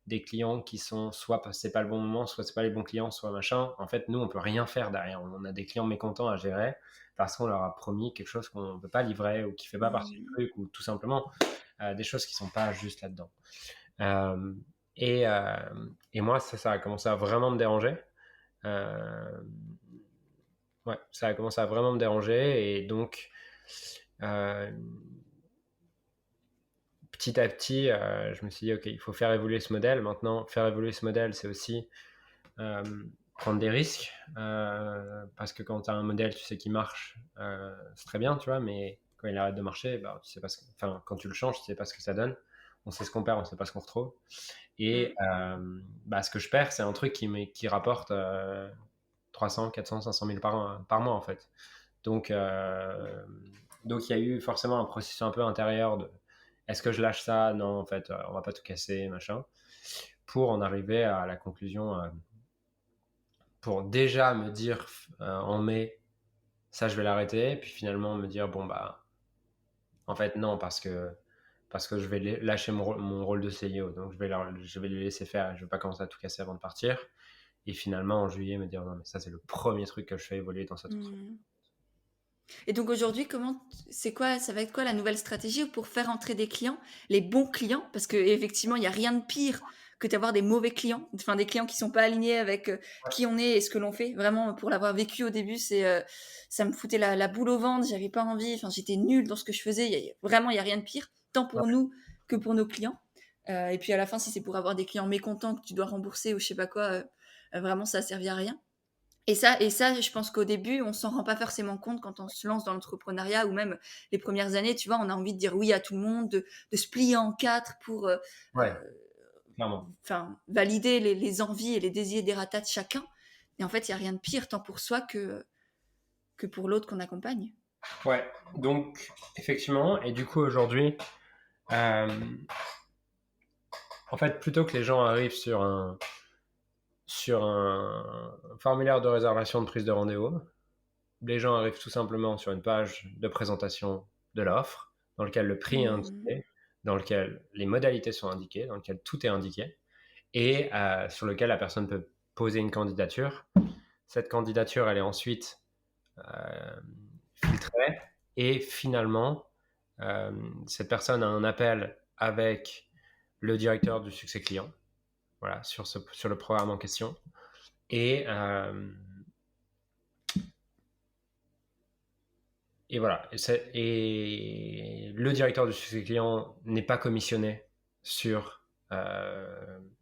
[SPEAKER 2] des clients qui sont soit c'est pas le bon moment, soit c'est pas les bons clients, soit machin. En fait, nous, on peut rien faire derrière. On a des clients mécontents à gérer parce qu'on leur a promis quelque chose qu'on ne peut pas livrer ou qui fait pas partie du
[SPEAKER 1] Mhm.
[SPEAKER 2] truc ou tout simplement des choses qui sont pas juste là-dedans. Euh, et, euh, et moi, ça a commencé à vraiment me déranger. Euh, ouais, ça a commencé à vraiment me déranger. Et donc, euh, petit à petit, je me suis dit, OK, il faut faire évoluer ce modèle. Maintenant, faire évoluer ce modèle, c'est aussi euh, prendre des risques. Parce que quand tu as un modèle, tu sais qu'il marche, c'est très bien, tu vois, mais quand il arrête de marcher, bah, tu sais pas enfin, quand tu le changes, tu sais pas ce que ça donne. On sait ce qu'on perd, on sait pas ce qu'on retrouve. Et
[SPEAKER 1] Mhm.
[SPEAKER 2] bah, ce que je perds, c'est un truc qui rapporte 300, 400, 500 000 par mois, en fait. Donc, donc il y a eu forcément un processus un peu intérieur de est-ce que je lâche ça? Non, en fait, on va pas tout casser, machin. Pour en arriver à la conclusion, pour déjà me dire en mai, ça je vais l'arrêter, puis finalement me dire, bon, bah, en fait, non, parce que je vais lâcher mon rôle de CEO. Donc, je vais les laisser faire. Je vais pas commencer à tout casser avant de partir. Et finalement, en juillet, me dire, non, mais ça, c'est le premier truc que je fais évoluer dans cette entreprise.
[SPEAKER 1] Mhm. Et donc aujourd'hui, c'est quoi, ça va être quoi la nouvelle stratégie pour faire entrer des clients, les bons clients, parce que effectivement, il y a rien de pire que d'avoir des mauvais clients, enfin des clients qui sont pas alignés avec qui on est et ce que l'on fait. Vraiment, pour l'avoir vécu au début, ça me foutait la boule au ventre, j'avais pas envie, enfin j'étais nulle dans ce que je faisais. Vraiment, il y a rien de pire, tant
[SPEAKER 2] Ouais,
[SPEAKER 1] pour nous que pour nos clients. Et puis à la fin, si c'est pour avoir des clients mécontents que tu dois rembourser ou je sais pas quoi, vraiment ça a servi à rien. Et ça, je pense qu'au début, on s'en rend pas forcément compte quand on se lance dans l'entrepreneuriat ou même les premières années, tu vois, on a envie de dire oui à tout le monde, de se plier en quatre pour
[SPEAKER 2] ouais, clairement.
[SPEAKER 1] valider les envies et les désirs des ratas de chacun. Et en fait, il n'y a rien de pire tant pour soi que pour l'autre qu'on accompagne.
[SPEAKER 2] Ouais, donc effectivement, et du coup aujourd'hui, euh, en fait, plutôt que les gens arrivent sur un formulaire de réservation de prise de rendez-vous, les gens arrivent tout simplement sur une page de présentation de l'offre, dans lequel le prix est
[SPEAKER 1] Mmh.
[SPEAKER 2] indiqué, dans lequel les modalités sont indiquées, dans lequel tout est indiqué, et sur lequel la personne peut poser une candidature. Cette candidature, elle est ensuite euh, filtrée, et finalement, euh, cette personne a un appel avec le directeur du succès client, voilà, sur le programme en question. Et, euh, et voilà. Et le directeur du succès client n'est pas commissionné sur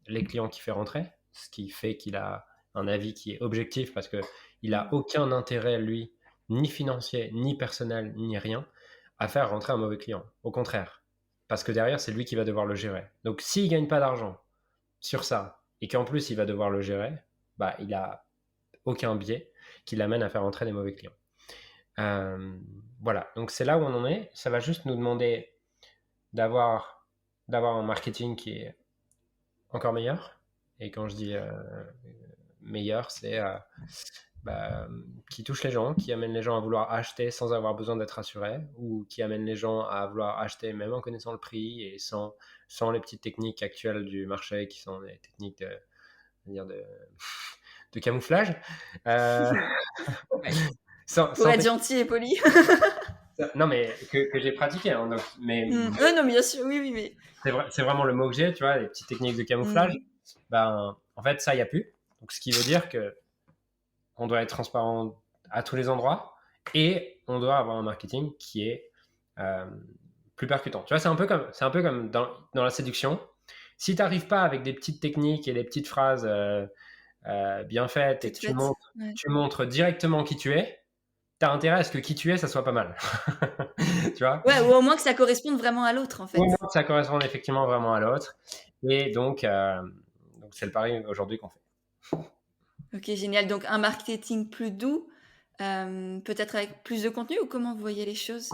[SPEAKER 2] les clients qu'il fait rentrer, ce qui fait qu'il a un avis qui est objectif parce qu'il n'a
[SPEAKER 1] Mmh.
[SPEAKER 2] aucun intérêt, lui, ni financier, ni personnel, ni rien, à faire rentrer un mauvais client. Au contraire. Parce que derrière, c'est lui qui va devoir le gérer. Donc s'il ne gagne pas d'argent sur ça, et qu'en plus il va devoir le gérer, bah, il a aucun biais qui l'amène à faire entrer des mauvais clients. Euh, voilà, donc c'est là où on en est. Ça va juste nous demander d'avoir, d'avoir un marketing qui est encore meilleur. Et quand je dis meilleur, c'est bah, qui touche les gens, qui amène les gens à vouloir acheter sans avoir besoin d'être assurés, ou qui amène les gens à vouloir acheter même en connaissant le prix et sans les petites techniques actuelles du marché qui sont des techniques de de camouflage. Euh,
[SPEAKER 1] Ouais.
[SPEAKER 2] sans,
[SPEAKER 1] Pour
[SPEAKER 2] sans
[SPEAKER 1] être
[SPEAKER 2] te-
[SPEAKER 1] gentil et poli.
[SPEAKER 2] Non, mais que j'ai pratiqué. Hein, donc, mais
[SPEAKER 1] Ouais, non, bien sûr, oui, oui, mais.
[SPEAKER 2] c'est vraiment le mot que j'ai, tu vois, les petites techniques de camouflage.
[SPEAKER 1] Mm.
[SPEAKER 2] Ben, en fait, ça, il n'y a plus. Donc, ce qui veut dire que on doit être transparent à tous les endroits et on doit avoir un marketing qui est euh, plus percutant. Tu vois, c'est un peu comme dans la séduction. Si tu n'arrives pas avec des petites techniques et des petites phrases bien faites et que
[SPEAKER 1] Toute faite. Ouais.
[SPEAKER 2] tu montres directement qui tu es, tu as intérêt à ce que qui tu es, ça soit pas mal. Tu vois?
[SPEAKER 1] Ouais, ou au moins que ça corresponde vraiment à l'autre, en
[SPEAKER 2] Au
[SPEAKER 1] fait.
[SPEAKER 2] moins que ça correspond effectivement vraiment à l'autre. Et donc c'est le pari aujourd'hui qu'on fait.
[SPEAKER 1] Ok, génial. Donc, un marketing plus doux, peut-être avec plus de contenu, ou comment vous voyez les choses?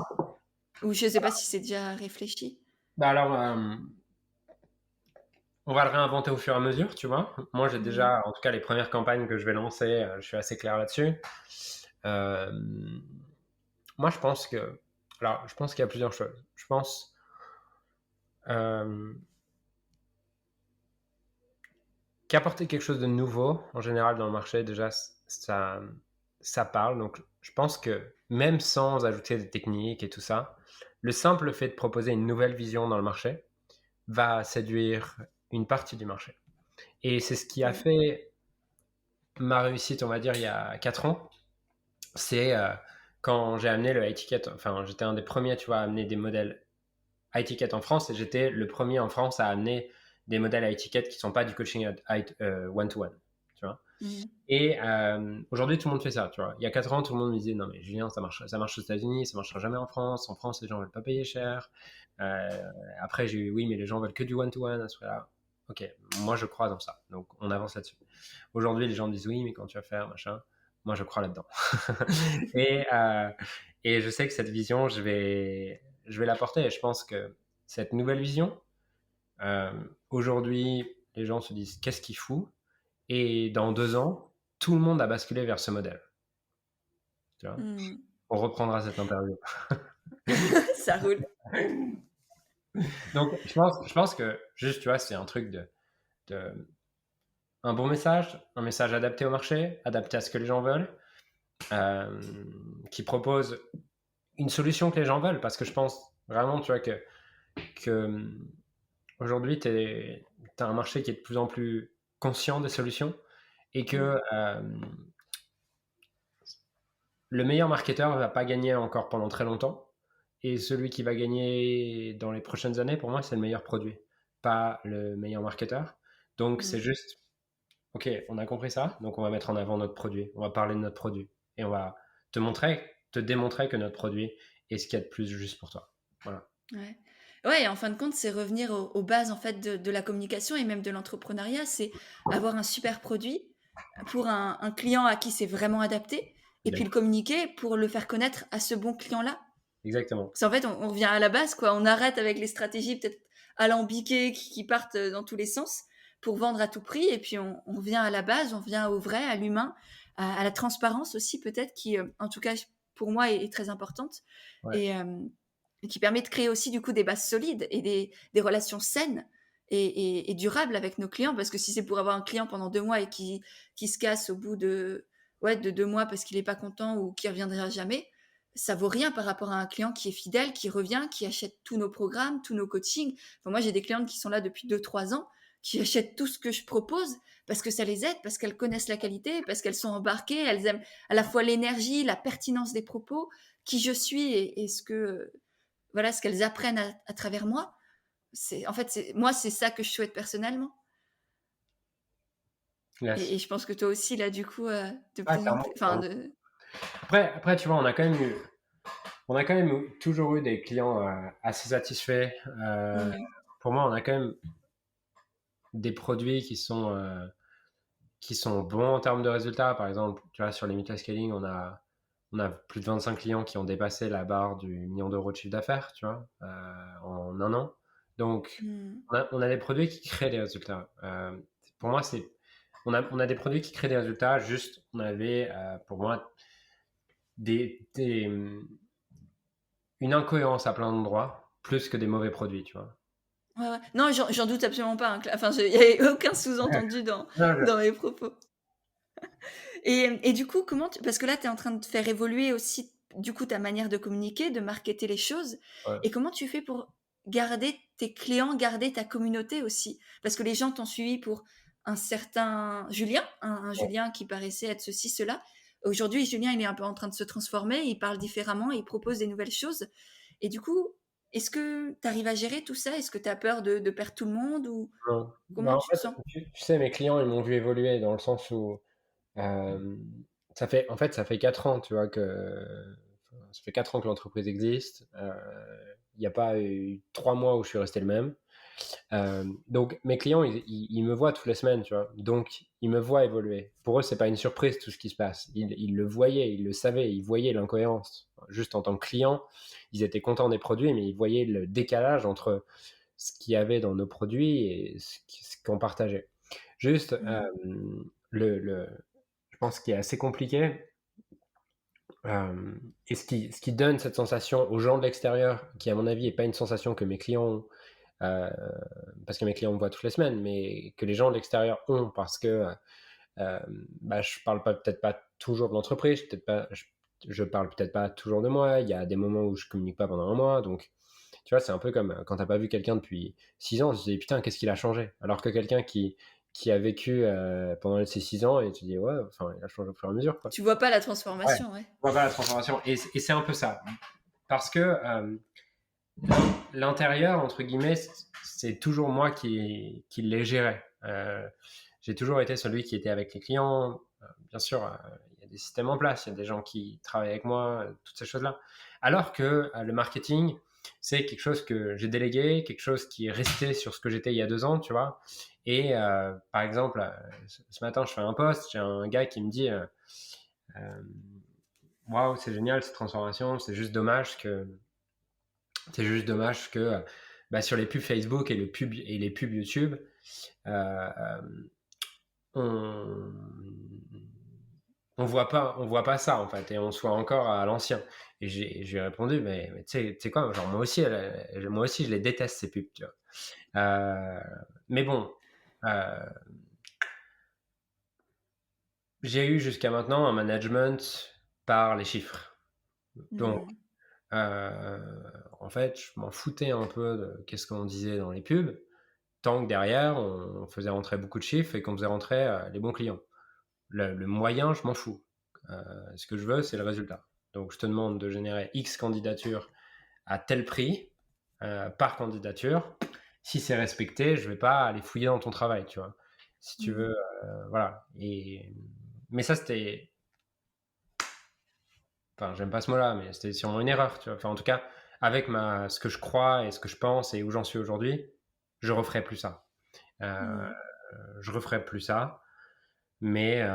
[SPEAKER 1] Ou je sais pas si c'est déjà réfléchi.
[SPEAKER 2] Bah alors, on va le réinventer au fur et à mesure, tu vois. Moi, j'ai
[SPEAKER 1] Mm.
[SPEAKER 2] déjà, en tout cas, les premières campagnes que je vais lancer, je suis assez clair là-dessus. Euh, Moi, je pense que, alors, je pense qu'il y a plusieurs choses. Je pense euh, qu'apporter quelque chose de nouveau, en général, dans le marché, déjà, ça parle. Donc, je pense que même sans ajouter des techniques et tout ça, le simple fait de proposer une nouvelle vision dans le marché va séduire une partie du marché. Et c'est ce qui a
[SPEAKER 1] Ouais.
[SPEAKER 2] fait ma réussite, on va dire, il y a 4 ans. C'est quand j'ai amené le high ticket, enfin, j'étais un des premiers, tu vois, à amener des modèles high ticket en France et j'étais le premier en France à amener des modèles high ticket qui ne sont pas du coaching one-to-one, tu vois.
[SPEAKER 1] Mm.
[SPEAKER 2] Et aujourd'hui, tout le monde fait ça, tu vois. Il y a 4 ans, tout le monde me disait, non, mais Julien, ça marche aux États-Unis, ça marchera jamais en France. En France, les gens veulent pas payer cher. Après, j'ai eu, oui, mais les gens veulent que du one-to-one à ce là. Ok, moi, je crois dans ça. Donc, on avance là-dessus. Aujourd'hui, les gens me disent, oui, mais quand tu vas faire, machin, moi, je crois là-dedans. et, euh, et je sais que cette vision, je vais l'apporter. Et je pense que cette nouvelle vision, euh, aujourd'hui, les gens se disent, qu'est-ce qu'il fout? Et dans 2 ans, tout le monde a basculé vers ce modèle. Tu vois,
[SPEAKER 1] Mm.
[SPEAKER 2] on reprendra cette interview.
[SPEAKER 1] Ça roule.
[SPEAKER 2] Donc, je pense que juste, tu vois, c'est un truc de un bon message, un message adapté au marché, adapté à ce que les gens veulent, euh, qui propose une solution que les gens veulent. Parce que je pense vraiment, tu vois, que aujourd'hui, tu as un marché qui est de plus en plus conscient des solutions et
[SPEAKER 1] Mm.
[SPEAKER 2] que le meilleur marketeur ne va pas gagner encore pendant très longtemps. Et celui qui va gagner dans les prochaines années, pour moi, c'est le meilleur produit, pas le meilleur marketeur. Donc, c'est
[SPEAKER 1] Mm.
[SPEAKER 2] juste, OK, on a compris ça, donc on va mettre en avant notre produit, on va parler de notre produit, et on va te démontrer que notre produit est ce qu'il y a de plus juste pour toi. Voilà.
[SPEAKER 1] Ouais. Ouais, et en fin de compte, c'est revenir aux bases en fait de la communication et même de l'entrepreneuriat, c'est avoir un super produit pour un client à qui c'est vraiment adapté, et puis le communiquer pour le faire connaître à ce bon client-là.
[SPEAKER 2] Exactement.
[SPEAKER 1] Parce qu'en fait, on revient à la base, quoi. On arrête avec les stratégies peut-être alambiquées qui partent dans tous les sens pour vendre à tout prix, et puis on revient à la base, on revient au vrai, à l'humain, à la transparence aussi peut-être, qui, en tout cas, pour moi, est très importante.
[SPEAKER 2] Ouais.
[SPEAKER 1] Et, et qui permet de créer aussi du coup des bases solides et des relations saines et durables avec nos clients. Parce que si c'est pour avoir un client pendant 2 mois et qui se casse au bout de 2 mois parce qu'il n'est pas content ou qui reviendra jamais, ça vaut rien par rapport à un client qui est fidèle, qui revient, qui achète tous nos programmes, tous nos coachings. Enfin, moi, j'ai des clientes qui sont là depuis 2, 3 ans, qui achètent tout ce que je propose parce que ça les aide, parce qu'elles connaissent la qualité, parce qu'elles sont embarquées, elles aiment à la fois l'énergie, la pertinence des propos, qui je suis et ce que voilà ce qu'elles apprennent à travers moi. En fait, moi, c'est ça que je souhaite personnellement.
[SPEAKER 2] Yes.
[SPEAKER 1] Et je pense que toi aussi, là, du coup, de
[SPEAKER 2] Ah,
[SPEAKER 1] plus en
[SPEAKER 2] clairement,
[SPEAKER 1] plus. Enfin,
[SPEAKER 2] clairement. Après, tu vois, on a quand même toujours eu des clients assez satisfaits.
[SPEAKER 1] Mm,
[SPEAKER 2] Pour moi, on a quand même des produits qui sont bons en termes de résultats. Par exemple, tu vois, sur les scaling, on a plus de 25 clients qui ont dépassé la barre du million d'euros de chiffre d'affaires, tu vois, en un an. Donc,
[SPEAKER 1] mm,
[SPEAKER 2] on a des produits qui créent des résultats. Pour moi, on a des produits qui créent des résultats. Juste, on avait, pour moi, des, des, une incohérence à plein d'endroits, plus que des mauvais produits, tu vois.
[SPEAKER 1] ouais, ouais. Non, j'en doute absolument pas, hein. Enfin, il n'y a aucun sous-entendu dans,
[SPEAKER 2] Non,
[SPEAKER 1] dans mes propos. Et du coup, parce que là, tu es en train de faire évoluer aussi, du coup, ta manière de communiquer, de marketer les choses.
[SPEAKER 2] Ouais.
[SPEAKER 1] Et comment tu fais pour garder tes clients, garder ta communauté aussi? Parce que les gens t'ont suivi pour un certain Julien, un
[SPEAKER 2] Ouais.
[SPEAKER 1] Julien qui paraissait être ceci, cela. Aujourd'hui, Julien, il est un peu en train de se transformer, il parle différemment, il propose des nouvelles choses. Et du coup, est-ce que tu arrives à gérer tout ça? Est-ce que tu as peur de perdre tout le monde ou
[SPEAKER 2] Non.
[SPEAKER 1] comment
[SPEAKER 2] Bah, en
[SPEAKER 1] tu te
[SPEAKER 2] fait,
[SPEAKER 1] sens?
[SPEAKER 2] tu sais, mes clients, ils m'ont vu évoluer dans le sens où ça fait 4 ans, tu vois, ça fait 4 ans que l'entreprise existe. Il n'y a pas eu 3 mois où je suis resté le même. Donc mes clients, ils me voient toutes les semaines, tu vois. Donc ils me voient évoluer. Pour eux, c'est pas une surprise tout ce qui se passe. Ils le voyaient, ils le savaient, ils voyaient l'incohérence. Juste en tant que client, ils étaient contents des produits, mais ils voyaient le décalage entre ce qu'il y avait dans nos produits et ce qu'on partageait. Juste,
[SPEAKER 1] Mmh.
[SPEAKER 2] le, je pense qu'il est assez compliqué. Et ce qui donne cette sensation aux gens de l'extérieur, qui à mon avis n'est pas une sensation que mes clients ont, euh, parce que mes clients me voient toutes les semaines, mais que les gens de l'extérieur ont parce que euh, bah, je parle peut-être pas toujours de l'entreprise, je parle peut-être pas toujours de moi, il y a des moments où je communique pas pendant un mois, donc tu vois, c'est un peu comme quand t'as pas vu quelqu'un depuis 6 ans, tu te dis putain, qu'est-ce qu'il a changé? Alors que quelqu'un qui a vécu pendant ces 6 ans, et tu te dis ouais, enfin, il a changé au fur et à mesure, quoi.
[SPEAKER 1] Tu vois pas la
[SPEAKER 2] Ouais,
[SPEAKER 1] transformation, ouais.
[SPEAKER 2] on va voir la transformation. Et c'est un peu ça. Parce que l'intérieur, entre guillemets, c'est toujours moi qui les gérais. J'ai toujours été celui qui était avec les clients. Bien sûr, il y a des systèmes en place, il y a des gens qui travaillent avec moi, toutes ces choses-là. Alors que le marketing, c'est quelque chose que j'ai délégué, quelque chose qui est resté sur ce que j'étais il y a 2 ans, tu vois. Et par exemple, ce matin, je fais un post, j'ai un gars qui me dit euh, waouh, c'est génial cette transformation, c'est juste dommage que bah, sur les pubs Facebook et les pubs YouTube, euh, on on voit pas ça en fait, et on soit encore à l'ancien. Et je lui ai répondu, mais tu sais quoi, genre moi aussi je les déteste ces pubs, tu vois. Euh, mais bon, euh, j'ai eu jusqu'à maintenant un management par les chiffres. Donc,
[SPEAKER 1] Mmh.
[SPEAKER 2] euh, en fait, je m'en foutais un peu de qu'est-ce qu'on disait dans les pubs, tant que derrière, on faisait rentrer beaucoup de chiffres et qu'on faisait rentrer les bons clients. Le moyen, je m'en fous. Ce que je veux, c'est le résultat. Donc, je te demande de générer X candidatures à tel prix par candidature. Si c'est respecté, je vais pas aller fouiller dans ton travail, tu vois. Si tu
[SPEAKER 1] Mmh.
[SPEAKER 2] veux, voilà. Mais ça, enfin, j'aime pas ce mot-là, mais c'était sûrement une erreur, tu vois. Enfin, en tout cas, avec ce que je crois et ce que je pense et où j'en suis aujourd'hui, je referai plus ça. Euh,
[SPEAKER 1] Mmh.
[SPEAKER 2] je referai plus ça. Mais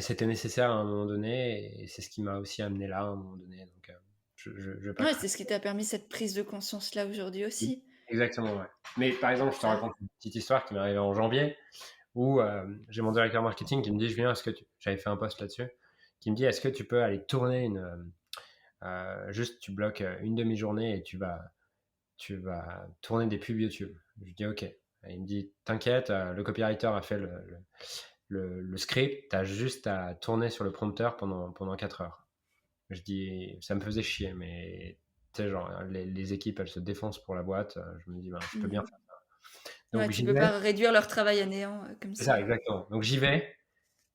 [SPEAKER 2] c'était nécessaire à un moment donné, et c'est ce qui m'a aussi amené là à un moment donné. Donc, je vais pas
[SPEAKER 1] Ouais,
[SPEAKER 2] craindre.
[SPEAKER 1] c'est ce qui t'a permis cette prise de conscience-là aujourd'hui aussi.
[SPEAKER 2] Exactement, ouais. Mais par exemple, je te
[SPEAKER 1] Ça
[SPEAKER 2] raconte une petite histoire qui m'est arrivée en janvier, où j'ai mon directeur marketing qui me dit, Julien, j'avais fait un post là-dessus, qui me dit, est-ce que tu peux aller tourner juste tu bloques une demi-journée et tu vas tourner des pubs YouTube. Je lui dis ok. Et il me dit t'inquiète, le copywriter a fait le script, t'as juste à tourner sur le prompteur pendant 4 heures. Je dis ça me faisait chier, mais tu sais, genre les équipes elles se défoncent pour la boîte. Je me dis ben, je peux bien
[SPEAKER 1] mmh.
[SPEAKER 2] faire.
[SPEAKER 1] Ouais,
[SPEAKER 2] Donc
[SPEAKER 1] tu
[SPEAKER 2] j'y
[SPEAKER 1] peux
[SPEAKER 2] vais.
[SPEAKER 1] pas réduire leur travail à néant, comme
[SPEAKER 2] C'est
[SPEAKER 1] ça.
[SPEAKER 2] ça, exactement. Donc j'y vais.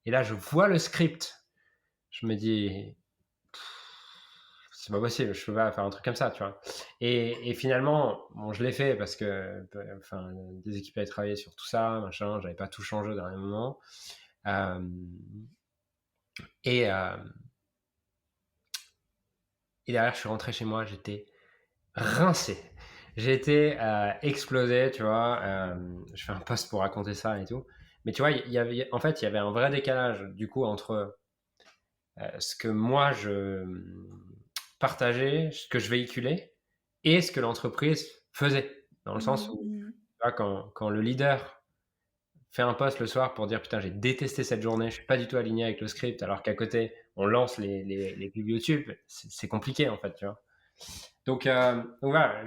[SPEAKER 2] Et là, je vois le script. Je me dis, c'est pas possible, je peux pas faire un truc comme ça, tu vois. Et finalement, bon, je l'ai fait parce que, enfin, des équipes avaient travaillé sur tout ça, machin, j'avais pas tout changé au dernier moment. Euh, et, euh, et derrière, je suis rentré chez moi, j'étais rincé. J'étais explosé, tu vois. Je fais un post pour raconter ça et tout. Mais tu vois, en fait, il y avait un vrai décalage, du coup, entre ce que moi, je partageais, ce que je véhiculais, et ce que l'entreprise faisait. Dans le sens
[SPEAKER 1] Mmh
[SPEAKER 2] où,
[SPEAKER 1] mh.
[SPEAKER 2] tu vois, quand le leader fait un post le soir pour dire putain, j'ai détesté cette journée, je suis pas du tout aligné avec le script, alors qu'à côté, on lance les pubs YouTube, c'est compliqué en fait, tu vois. Donc voilà,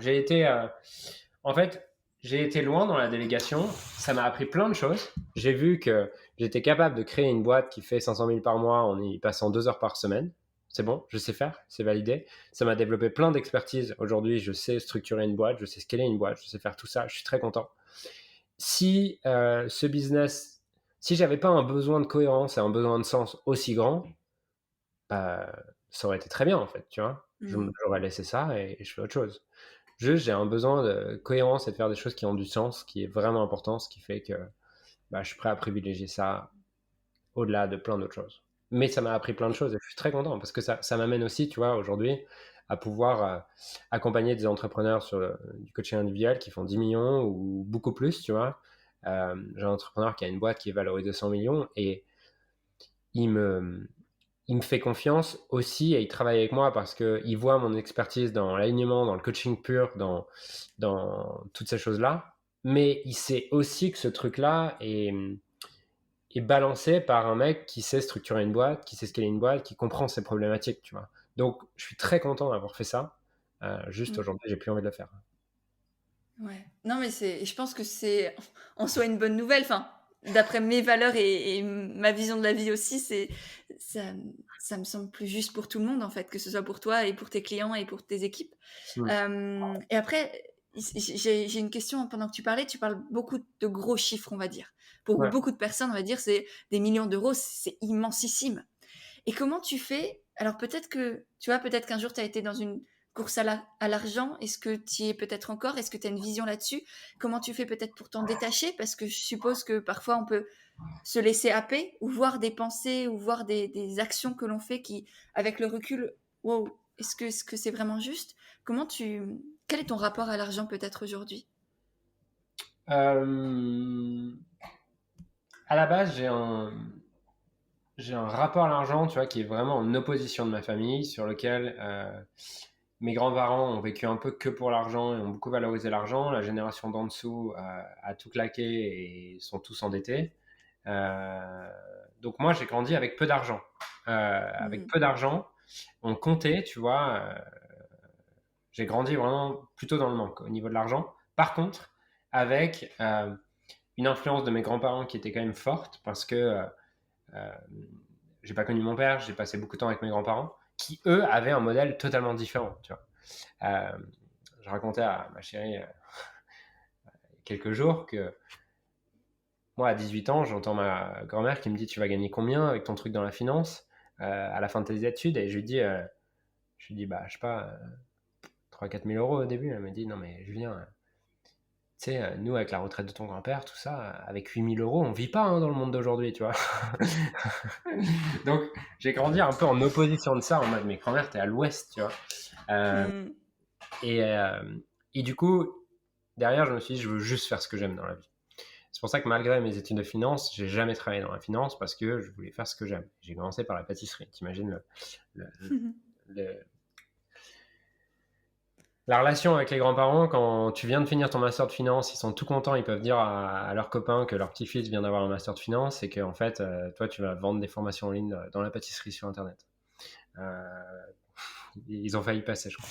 [SPEAKER 2] en fait, j'ai été loin dans la délégation. Ça m'a appris plein de choses. J'ai vu que j'étais capable de créer une boîte qui fait 500 000 par mois en y passant 2 heures par semaine. C'est bon, je sais faire, c'est validé. Ça m'a développé plein d'expertise. Aujourd'hui, je sais structurer une boîte, je sais scaler une boîte, je sais faire tout ça. Je suis très content. Si ce business, si j'avais pas un besoin de cohérence et un besoin de sens aussi grand, bah, ça aurait été très bien en fait, tu vois. J'aurais laissé ça et je fais autre chose. Juste, j'ai un besoin de cohérence et de faire des choses qui ont du sens, qui est vraiment important, ce qui fait que bah, je suis prêt à privilégier ça au-delà de plein d'autres choses. Mais ça m'a appris plein de choses et je suis très content parce que ça m'amène aussi, tu vois, aujourd'hui, à pouvoir accompagner des entrepreneurs sur du coaching individuel qui font 10 millions ou beaucoup plus, tu vois. J'ai un entrepreneur qui a une boîte qui est valorisée 100 millions et il me, il me fait confiance aussi et il travaille avec moi parce qu'il voit mon expertise dans l'alignement, dans le coaching pur, dans toutes ces choses-là. Mais il sait aussi que ce truc-là est balancé par un mec qui sait structurer une boîte, qui sait scaler une boîte, qui comprend ses problématiques, tu vois. Donc, je suis très content d'avoir fait ça. Juste aujourd'hui, j'ai plus envie de le faire.
[SPEAKER 1] Ouais. Non, mais je pense que c'est en soi une bonne nouvelle. Enfin, d'après mes valeurs et ma vision de la vie aussi, ça, ça me semble plus juste pour tout le monde, en fait, que ce soit pour toi et pour tes clients et pour tes équipes. Et après, j'ai une question pendant que tu parlais. Tu parles beaucoup de gros chiffres, on va dire. Pour
[SPEAKER 2] Ouais.
[SPEAKER 1] beaucoup de personnes, on va dire, c'est des millions d'euros, c'est immensissime. Et comment tu fais? Alors peut-être que, tu vois, peut-être qu'un jour tu as été dans une course à l'argent. Est-ce que tu y es peut-être encore? Est-ce que tu as une vision là-dessus? Comment tu fais peut-être pour t'en détacher? Parce que je suppose que parfois on peut se laisser happer ou voir des pensées ou voir des actions que l'on fait qui, avec le recul, wow, est-ce que c'est vraiment juste? Quel est ton rapport à l'argent peut-être aujourd'hui?
[SPEAKER 2] À la base, j'ai un rapport à l'argent, tu vois, qui est vraiment en opposition de ma famille, sur lequel mes grands-parents ont vécu un peu que pour l'argent et ont beaucoup valorisé l'argent. La génération d'en dessous a tout claqué et sont tous endettés. Donc moi, j'ai grandi avec peu d'argent. Avec peu d'argent, on comptait, tu vois. J'ai grandi vraiment plutôt dans le manque au niveau de l'argent. Par contre, avec une influence de mes grands-parents qui était quand même forte, parce que euh, j'ai pas connu mon père, j'ai passé beaucoup de temps avec mes grands-parents, qui eux avaient un modèle totalement différent. Tu vois. Je racontais à ma chérie il y a quelques jours que moi, à 18 ans, j'entends ma grand-mère qui me dit: Tu vas gagner combien avec ton truc dans la finance à la fin de tes études? Et je lui dis bah, je sais pas, 3 4 000 euros au début. Elle me dit: Non, mais Julien, tu sais, nous, avec la retraite de ton grand-père, tout ça, avec 8 000 euros, on vit pas hein, dans le monde d'aujourd'hui, tu vois. Donc, j'ai grandi un peu en opposition de ça, en mode: Mais grand-mère, t'es à l'ouest, tu vois. Et, euh, et du coup, derrière, je me suis dit: Je veux juste faire ce que j'aime dans la vie. C'est pour ça que malgré mes études de finance, j'ai jamais travaillé dans la finance parce que je voulais faire ce que j'aime. J'ai commencé par la pâtisserie. T'imagines le- la relation avec les grands-parents, quand tu viens de finir ton master de finance, ils sont tout contents, ils peuvent dire à leurs copains que leur petit-fils vient d'avoir un master de finance et que en fait, toi, tu vas vendre des formations en ligne dans la pâtisserie sur Internet. Ils ont failli passer, je crois.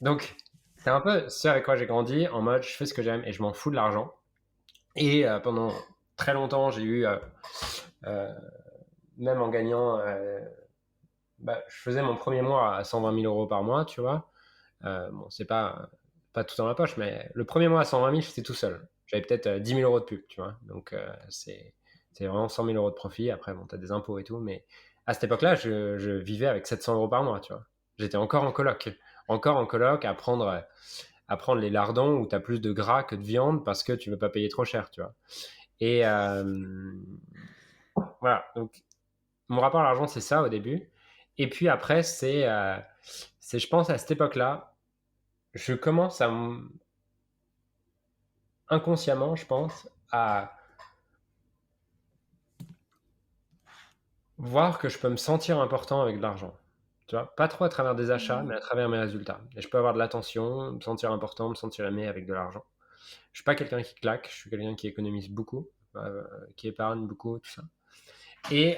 [SPEAKER 2] Donc, c'est un peu ce avec quoi j'ai grandi, en mode je fais ce que j'aime et je m'en fous de l'argent. Et pendant très longtemps, j'ai eu, même en gagnant, je faisais mon premier mois à 120 000 euros par mois, tu vois. Bon, c'est pas tout dans la poche, mais le premier mois à 120 000, j'étais tout seul. J'avais peut-être 10 000 euros de pub, tu vois. Donc, c'est vraiment 100 000 euros de profit. Après, bon, t'as des impôts et tout, mais à cette époque-là, je vivais avec 700 euros par mois, tu vois. J'étais encore en coloc. Encore en coloc à prendre les lardons où t'as plus de gras que de viande parce que tu veux pas payer trop cher, tu vois. Et voilà. Donc, mon rapport à l'argent, c'est ça au début. Et puis après, je pense, à cette époque-là, je commence inconsciemment, je pense, à voir que je peux me sentir important avec de l'argent. Tu vois, pas trop à travers des achats, mais à travers mes résultats. Et je peux avoir de l'attention, me sentir important, me sentir aimé avec de l'argent. Je suis pas quelqu'un qui claque, je suis quelqu'un qui économise beaucoup, qui épargne beaucoup, tout ça. Et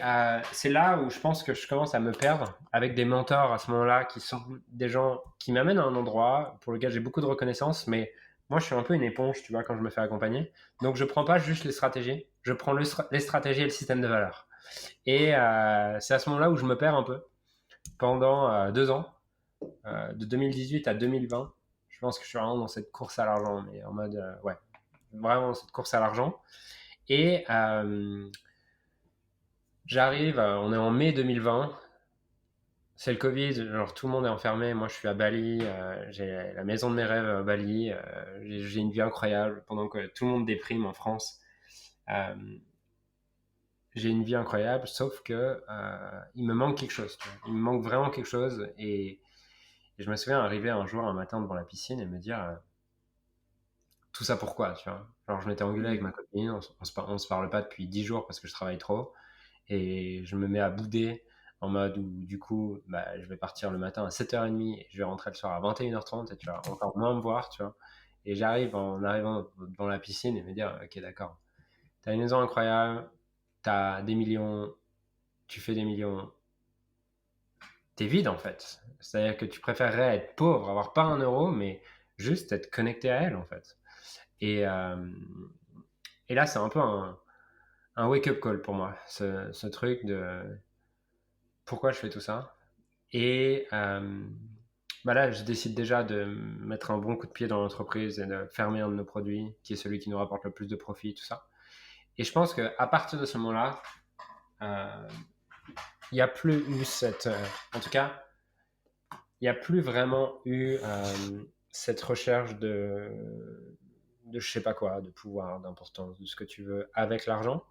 [SPEAKER 2] c'est là où je pense que je commence à me perdre avec des mentors à ce moment-là qui sont des gens qui m'amènent à un endroit pour lequel j'ai beaucoup de reconnaissance, mais moi, je suis un peu une éponge, tu vois, quand je me fais accompagner. Donc, je prends pas juste les stratégies, je prends les stratégies et le système de valeur. Et c'est à ce moment-là où je me perds un peu. Pendant 2 ans, de 2018 à 2020, je pense que je suis vraiment dans cette course à l'argent, mais en mode, ouais, vraiment dans cette course à l'argent. Et j'arrive, on est en mai 2020, c'est le Covid, genre tout le monde est enfermé, moi je suis à Bali, j'ai la maison de mes rêves à Bali, j'ai une vie incroyable pendant que tout le monde déprime en France. Euh, j'ai une vie incroyable, sauf que il me manque quelque chose, tu vois. Il me manque vraiment quelque chose. Et je me souviens arriver un jour, un matin devant la piscine et me dire tout ça pourquoi, tu vois. Genre, je m'étais engueulé avec ma copine, on se parle pas depuis 10 jours parce que je travaille trop. Et je me mets à bouder en mode où, du coup, bah, je vais partir le matin à 7h30 et je vais rentrer le soir à 21h30 et tu vas encore moins me voir, tu vois. Et j'arrive en arrivant dans la piscine et me dire, ok, d'accord, t'as une maison incroyable, t'as des millions, tu fais des millions, t'es vide en fait. C'est-à-dire que tu préférerais être pauvre, avoir pas un euro, mais juste être connecté à elle en fait. Et, euh, et là, c'est un peu un wake-up call pour moi, ce truc de pourquoi je fais tout ça. Et bah là, je décide déjà de mettre un bon coup de pied dans l'entreprise et de fermer un de nos produits, qui est celui qui nous rapporte le plus de profit, tout ça. Et je pense qu'à partir de ce moment-là, euh, il n'y a plus eu cette... en tout cas, il n'y a plus vraiment eu cette recherche de je sais pas quoi, de pouvoir, d'importance, de ce que tu veux, avec l'argent.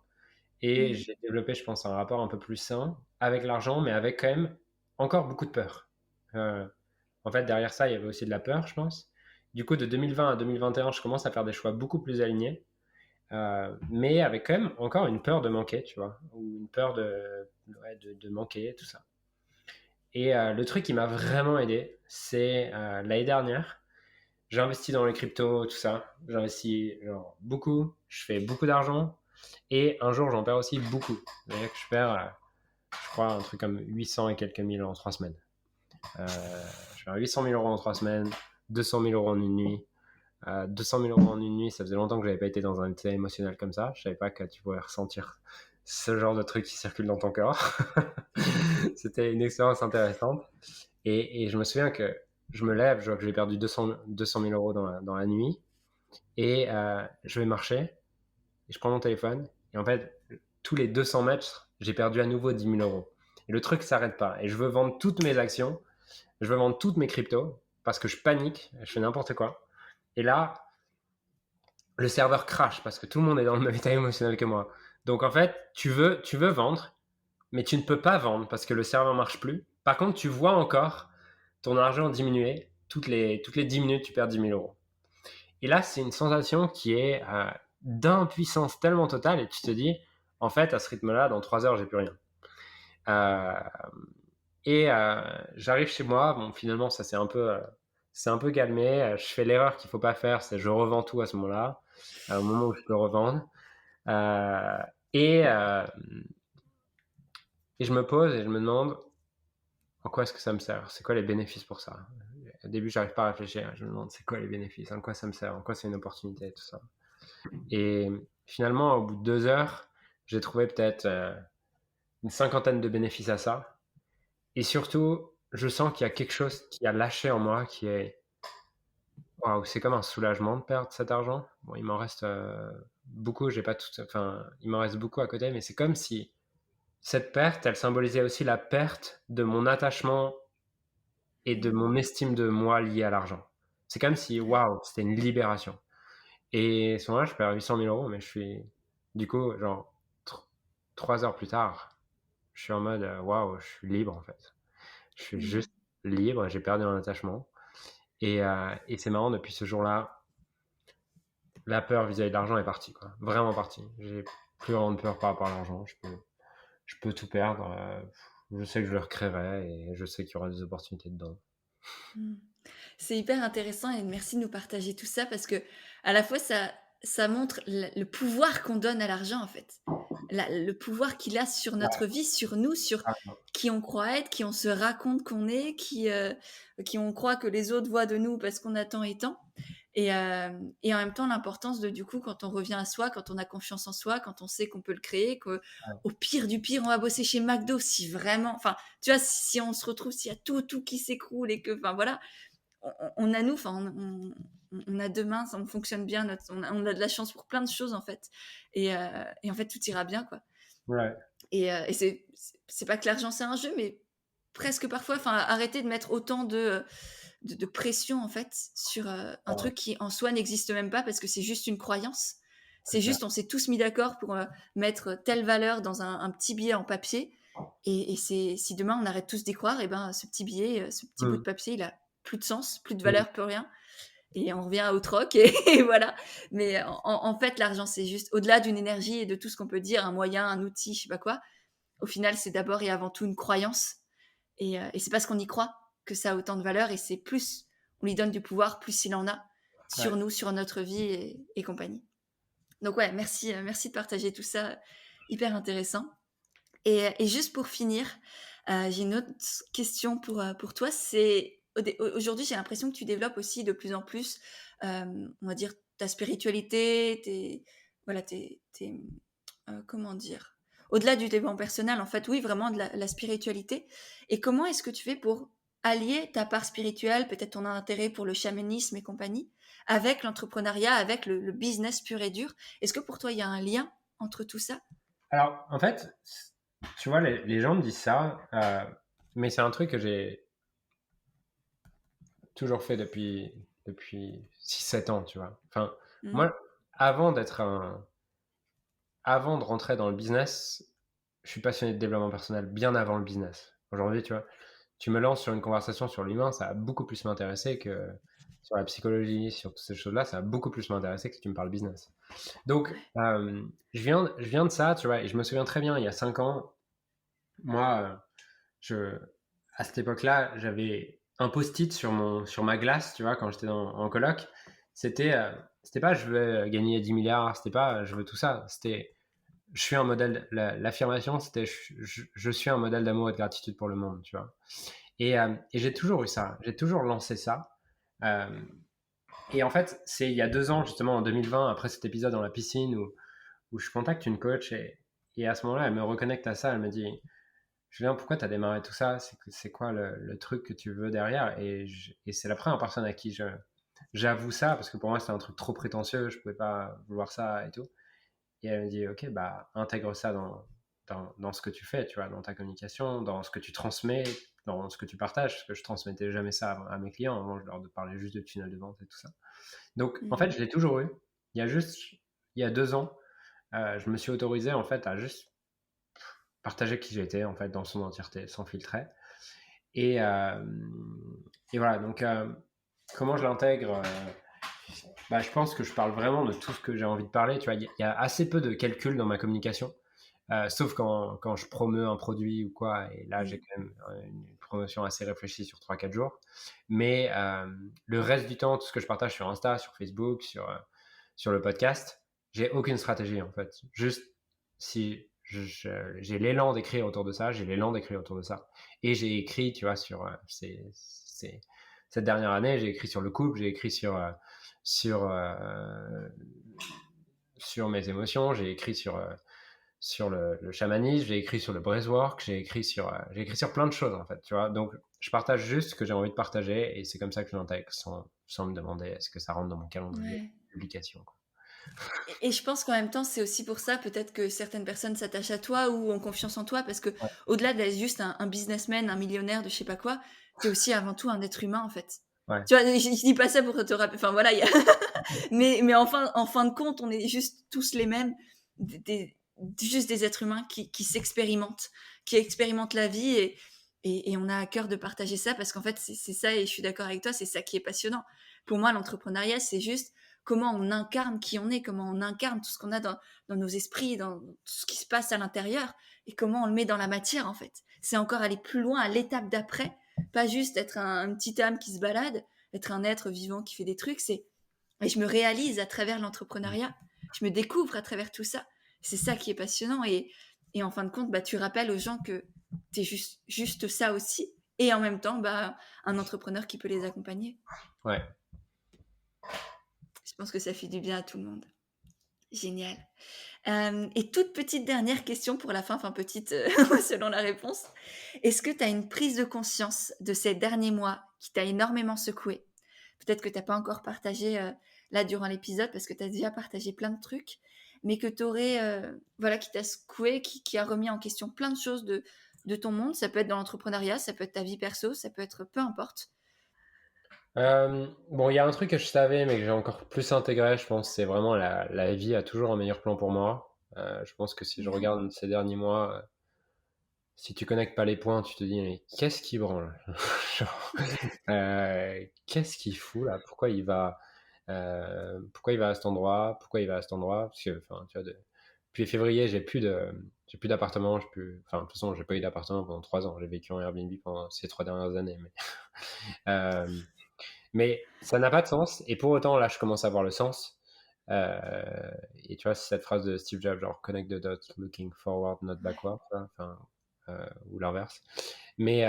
[SPEAKER 2] Et
[SPEAKER 1] Mm.
[SPEAKER 2] j'ai développé, je pense, un rapport un peu plus sain avec l'argent, mais avec quand même encore beaucoup de peur. Euh, En fait, derrière ça, il y avait aussi de la peur, je pense. Du coup, de 2020 à 2021, je commence à faire des choix beaucoup plus alignés, mais avec quand même encore une peur de manquer, tu vois, ou une peur ouais, de manquer, tout ça. Et le truc qui m'a vraiment aidé, c'est l'année dernière, j'ai investi dans les cryptos, tout ça. J'investis genre, beaucoup, je fais beaucoup d'argent, et un jour, j'en perds aussi beaucoup. C'est-à-dire que je perds, je crois, un truc comme 800 et quelques mille en 3 semaines. Euh, je fais 800 000 euros en 3 semaines, 200 000 euros en une nuit. 200 000 euros en une nuit, ça faisait longtemps que j'avais pas été dans un état émotionnel comme ça. Je savais pas que tu pouvais ressentir ce genre de truc qui circule dans ton corps. C'était une expérience intéressante. Et je me souviens que je me lève, je vois que j'ai perdu 200 000 euros dans la nuit. Et je vais marcher, et je prends mon téléphone. Et en fait, tous les 200 mètres, j'ai perdu à nouveau 10 000 euros. Et le truc s'arrête pas. Et je veux vendre toutes mes actions, je veux vendre toutes mes cryptos, parce que je panique, je fais n'importe quoi. Et là, le serveur crash parce que tout le monde est dans le même état émotionnel que moi. Donc en fait, tu veux vendre, mais tu ne peux pas vendre parce que le serveur marche plus. Par contre, tu vois encore ton argent diminuer. Toutes les 10 minutes, tu perds 10 000 euros. Et là, c'est une sensation qui est d'impuissance tellement totale et tu te dis, en fait, à ce rythme-là, dans 3 heures, j'ai plus rien. Euh, et j'arrive chez moi, bon, finalement, ça c'est un peu calmé. Je fais l'erreur qu'il faut pas faire, c'est je revends tout à ce moment-là, au moment où je peux revendre. Euh, et, euh, et je me pose et je me demande en quoi est-ce que ça me sert? C'est quoi les bénéfices pour ça? Au début, j'arrive pas à réfléchir. Je me demande c'est quoi les bénéfices? En quoi ça me sert? En quoi c'est une opportunité? Tout ça. Et finalement, au bout de 2 heures, j'ai trouvé peut-être une cinquantaine de bénéfices à ça. Et surtout, je sens qu'il y a quelque chose qui a lâché en moi qui est waouh, c'est comme un soulagement de perdre cet argent. Bon, il m'en reste beaucoup, j'ai pas tout, enfin, il m'en reste beaucoup à côté, mais c'est comme si cette perte, elle symbolisait aussi la perte de mon attachement et de mon estime de moi liée à l'argent. C'est comme si, waouh, c'était une libération. Et à ce moment-là, je perds 800 000 euros, mais je suis, du coup, genre, 3 heures plus tard, je suis en mode, waouh, je suis libre en fait. Je suis
[SPEAKER 1] Mm.
[SPEAKER 2] juste libre, j'ai perdu mon attachement. Et c'est marrant, depuis ce jour-là, la peur vis-à-vis de l'argent est partie, quoi. Vraiment partie. J'ai plus vraiment de peur par rapport à l'argent. Je peux tout perdre. Je sais que je le recréerai et je sais qu'il y aura des opportunités dedans.
[SPEAKER 1] Mm. C'est hyper intéressant et merci de nous partager tout ça parce que à la fois ça montre le pouvoir qu'on donne à l'argent en fait. Le pouvoir qu'il a sur notre vie, sur nous, sur
[SPEAKER 2] Ah,
[SPEAKER 1] qui on croit être, qui on se raconte qu'on est, qui on croit que les autres voient de nous parce qu'on a tant et tant. Et en même temps, l'importance de, du coup, quand on revient à soi, quand on a confiance en soi, quand on sait qu'on peut le créer, qu'au pire du pire, on va bosser chez McDo si vraiment, enfin, tu vois, si on se retrouve, s'il y a tout qui s'écroule et que, enfin, voilà, on a nous, enfin, on a deux mains, on fonctionne bien, on a de la chance pour plein de choses, en fait. Et en fait, tout ira bien, quoi.
[SPEAKER 2] Ouais.
[SPEAKER 1] Et c'est pas que l'argent, c'est un jeu, mais presque parfois, enfin, arrêter de mettre autant de pression en fait sur un truc qui en soi n'existe même pas parce que c'est juste une croyance. C'est juste, on s'est tous mis d'accord pour mettre telle valeur dans un petit billet en papier. Et si demain on arrête tous d'y croire, et ben ce petit billet, ce petit bout de papier, il a plus de sens, plus de valeur, plus rien. Et on revient au troc et voilà. Mais en fait, l'argent, c'est juste au-delà d'une énergie et de tout ce qu'on peut dire, un moyen, un outil, je sais pas quoi. Au final, c'est d'abord et avant tout une croyance. Et c'est parce qu'on y croit que ça a autant de valeur. Et c'est plus on lui donne du pouvoir, plus il en a sur nous, sur notre vie et compagnie. Donc ouais, merci de partager tout ça. Hyper intéressant. Et juste pour finir, j'ai une autre question pour toi. C'est aujourd'hui, j'ai l'impression que tu développes aussi de plus en plus, on va dire, ta spiritualité, comment dire, au-delà du développement personnel, en fait, oui, vraiment de la spiritualité. Et comment est-ce que tu fais pour allier ta part spirituelle, peut-être ton intérêt pour le chamanisme et compagnie, avec l'entrepreneuriat, avec le business pur et dur? Est-ce que pour toi, il y a un lien entre tout ça?
[SPEAKER 2] Alors, en fait, tu vois, les gens me disent ça, mais c'est un truc que j'ai toujours fait depuis 6-7 ans, tu vois. Enfin, moi, avant avant de rentrer dans le business, je suis passionné de développement personnel bien avant le business. Aujourd'hui, tu vois, tu me lances sur une conversation sur l'humain, ça va beaucoup plus m'intéresser que sur la psychologie, sur toutes ces choses-là, ça va beaucoup plus m'intéresser que si tu me parles business. Donc, je viens de ça, tu vois, et je me souviens très bien, il y a 5 ans, moi, à cette époque-là, j'avais un post-it sur ma glace, tu vois, quand j'étais en coloc. C'était pas je veux gagner 10 milliards, c'était pas je veux tout ça, c'était je suis un modèle, l'affirmation, c'était je suis un modèle d'amour et de gratitude pour le monde, tu vois. Et j'ai toujours eu ça, j'ai toujours lancé ça. Euh, et en fait, c'est il y a 2 ans, justement, en 2020, après cet épisode dans la piscine où je contacte une coach et à ce moment-là, elle me reconnecte à ça, elle me dit, Julien, pourquoi tu as démarré tout ça? C'est quoi le truc que tu veux derrière? Et c'est la première personne à qui j'avoue ça, parce que pour moi, c'était un truc trop prétentieux, je pouvais pas vouloir ça et tout. Et elle me dit, ok, bah, intègre ça dans ce que tu fais, tu vois, dans ta communication, dans ce que tu transmets, dans ce que tu partages, parce que je transmettais jamais ça à mes clients, avant, je leur parlais juste de tunnel de vente et tout ça. Donc, en fait, je l'ai toujours eu. Il y a 2 ans, je me suis autorisé, en fait, à juste partager qui j'étais, en fait, dans son entièreté, sans filtrer. Et, euh, et voilà, donc, comment je l'intègre bah, je pense que je parle vraiment de tout ce que j'ai envie de parler. Tu vois, il y a assez peu de calcul dans ma communication, sauf quand je promeux un produit ou quoi. Et là, j'ai quand même une promotion assez réfléchie sur 3-4 jours. Mais le reste du temps, tout ce que je partage sur Insta, sur Facebook, sur le podcast, j'ai aucune stratégie en fait. Juste si j'ai l'élan d'écrire autour de ça, j'ai l'élan d'écrire autour de ça. Et j'ai écrit, tu vois, cette dernière année, j'ai écrit sur le couple, j'ai écrit sur, sur mes émotions, j'ai écrit sur le chamanisme, j'ai écrit sur le breathwork, j'ai écrit sur plein de choses en fait, tu vois. Donc je partage juste ce que j'ai envie de partager et c'est comme ça que je l'intègre sans me demander est-ce que ça rentre dans mon calendrier de publication. Quoi.
[SPEAKER 1] Et je pense qu'en même temps, c'est aussi pour ça peut-être que certaines personnes s'attachent à toi ou ont confiance en toi parce que au-delà d'être juste un businessman, un millionnaire de je sais pas quoi, t'es aussi avant tout un être humain en fait.
[SPEAKER 2] Ouais.
[SPEAKER 1] Tu vois, je dis pas ça pour te rappeler. Enfin voilà, mais en fin de compte, on est juste tous les mêmes, juste des êtres humains qui s'expérimentent, qui expérimentent la vie et on a à cœur de partager ça parce qu'en fait c'est ça et je suis d'accord avec toi, c'est ça qui est passionnant. Pour moi, l'entrepreneuriat, c'est juste comment on incarne qui on est, comment on incarne tout ce qu'on a dans nos esprits, dans tout ce qui se passe à l'intérieur, et comment on le met dans la matière, en fait. C'est encore aller plus loin à l'étape d'après, pas juste être une petite âme qui se balade, être un être vivant qui fait des trucs, et je me réalise à travers l'entrepreneuriat, je me découvre à travers tout ça. C'est ça qui est passionnant, et en fin de compte, bah, tu rappelles aux gens que t'es juste ça aussi, et en même temps, bah, un entrepreneur qui peut les accompagner.
[SPEAKER 2] Ouais.
[SPEAKER 1] pense que ça fait du bien à tout le monde. Génial. Et toute petite dernière question pour la fin, enfin petite selon la réponse. Est-ce que tu as une prise de conscience de ces derniers mois qui t'a énormément secoué? Peut-être que tu n'as pas encore partagé là durant l'épisode parce que tu as déjà partagé plein de trucs, mais que tu aurais, voilà, qui t'a secoué, qui a remis en question plein de choses de ton monde. Ça peut être dans l'entrepreneuriat, ça peut être ta vie perso, ça peut être peu importe.
[SPEAKER 2] Bon, il y a un truc que je savais, mais que j'ai encore plus intégré, je pense, c'est vraiment la vie a toujours un meilleur plan pour moi. Je pense que si je regarde ces derniers mois, si tu connectes pas les points, tu te dis, mais qu'est-ce qui branle? Genre, qu'est-ce qu'il fout là? Pourquoi il va à cet endroit? Pourquoi il va à cet endroit? Parce que, enfin, tu vois, depuis février, j'ai plus d'appartement, enfin, de toute façon, j'ai pas eu d'appartement pendant 3 ans. J'ai vécu en Airbnb pendant ces 3 dernières années, euh, mais ça n'a pas de sens. Et pour autant, là, je commence à voir le sens. Et tu vois, c'est cette phrase de Steve Jobs, genre connect the dots, looking forward, not backward, enfin, ou l'inverse. Mais,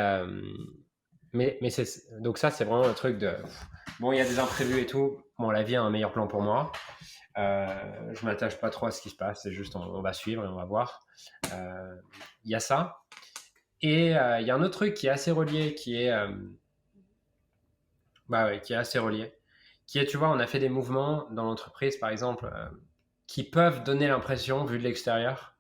[SPEAKER 2] donc ça, c'est vraiment un truc de bon, il y a des imprévus et tout. Bon, la vie a un meilleur plan pour moi. Je m'attache pas trop à ce qui se passe. C'est juste, on va suivre et on va voir. Il y a ça. Et il y a un autre truc qui est assez relié, qui est qui est assez relié, qui est, tu vois, on a fait des mouvements dans l'entreprise, par exemple, qui peuvent donner l'impression, vu de l'extérieur,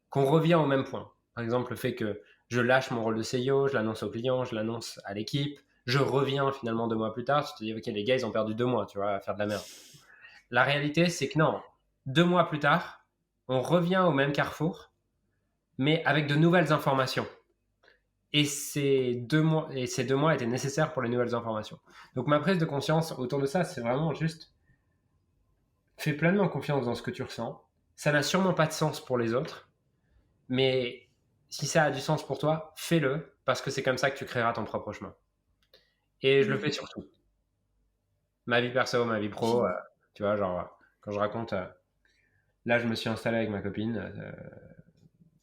[SPEAKER 2] qu'on revient au même point. Par exemple, le fait que je lâche mon rôle de CEO, je l'annonce aux clients, je l'annonce à l'équipe, je reviens finalement 2 mois plus tard, tu te dis, ok, les gars, ils ont perdu 2 mois, tu vois, à faire de la merde. La réalité, c'est que non, 2 mois plus tard, on revient au même carrefour, mais avec de nouvelles informations. Et ces 2 mois étaient nécessaires pour les nouvelles informations. Donc ma prise de conscience autour de ça, c'est vraiment juste fais pleinement confiance dans ce que tu ressens. Ça n'a sûrement pas de sens pour les autres, mais si ça a du sens pour toi, fais-le, parce que c'est comme ça que tu créeras ton propre chemin. Et je le fais surtout. Ma vie perso, ma vie pro, tu vois, genre, quand je raconte, là je me suis installé avec ma copine,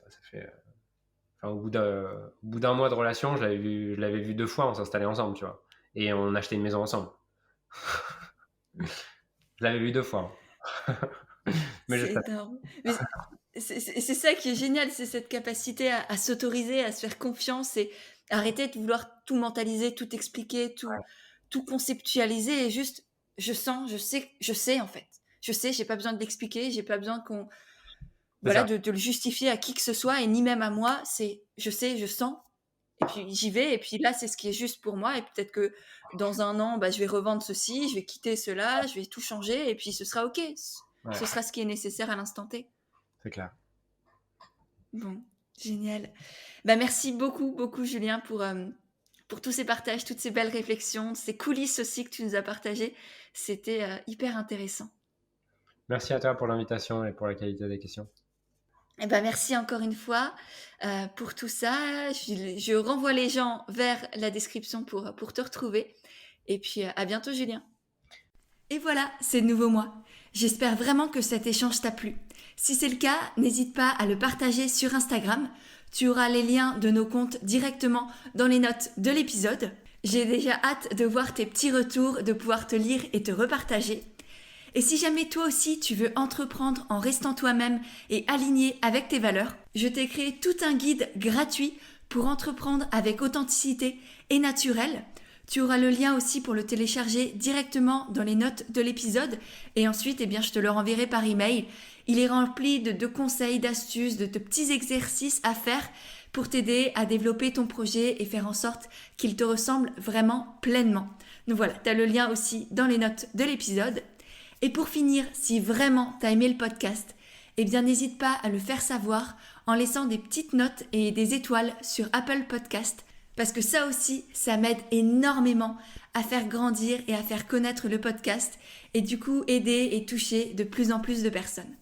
[SPEAKER 2] ça fait... Enfin, au bout d'un mois de relation, je l'avais vu 2 fois, on s'installait ensemble, tu vois. Et on achetait une maison ensemble. Je l'avais vu 2 fois.
[SPEAKER 1] Mais c'est énorme. Mais c'est ça qui est génial, c'est cette capacité à s'autoriser, à se faire confiance et arrêter de vouloir tout mentaliser, tout expliquer, tout conceptualiser et juste, je sens, je sais en fait. Je sais, j'ai pas besoin de l'expliquer, j'ai pas besoin de le justifier à qui que ce soit et ni même à moi. C'est, je sais, je sens. Et puis j'y vais, et puis là, c'est ce qui est juste pour moi. Et peut-être que dans un an, je vais revendre ceci, je vais quitter cela, je vais tout changer, et puis ce sera OK. Ce sera ce qui est nécessaire à l'instant T.
[SPEAKER 2] C'est clair.
[SPEAKER 1] Bon, génial. Merci beaucoup, beaucoup, Julien, pour tous ces partages, toutes ces belles réflexions, ces coulisses aussi que tu nous as partagées. C'était hyper intéressant.
[SPEAKER 2] Merci à toi pour l'invitation et pour la qualité des questions.
[SPEAKER 1] Merci encore une fois pour tout ça. Je renvoie les gens vers la description pour te retrouver. Et puis à bientôt, Julien. Et voilà, c'est de nouveau moi. J'espère vraiment que cet échange t'a plu. Si c'est le cas, n'hésite pas à le partager sur Instagram. Tu auras les liens de nos comptes directement dans les notes de l'épisode. J'ai déjà hâte de voir tes petits retours, de pouvoir te lire et te repartager. Et si jamais toi aussi tu veux entreprendre en restant toi-même et aligné avec tes valeurs, je t'ai créé tout un guide gratuit pour entreprendre avec authenticité et naturel. Tu auras le lien aussi pour le télécharger directement dans les notes de l'épisode et ensuite je te le renverrai par email. Il est rempli de conseils, d'astuces, de petits exercices à faire pour t'aider à développer ton projet et faire en sorte qu'il te ressemble vraiment pleinement. Donc voilà, tu as le lien aussi dans les notes de l'épisode. Et pour finir, si vraiment tu as aimé le podcast, n'hésite pas à le faire savoir en laissant des petites notes et des étoiles sur Apple Podcast, parce que ça aussi, ça m'aide énormément à faire grandir et à faire connaître le podcast et du coup aider et toucher de plus en plus de personnes.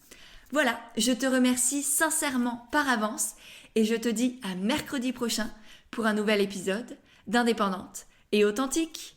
[SPEAKER 1] Voilà, je te remercie sincèrement par avance et je te dis à mercredi prochain pour un nouvel épisode d'Indépendante et Authentique.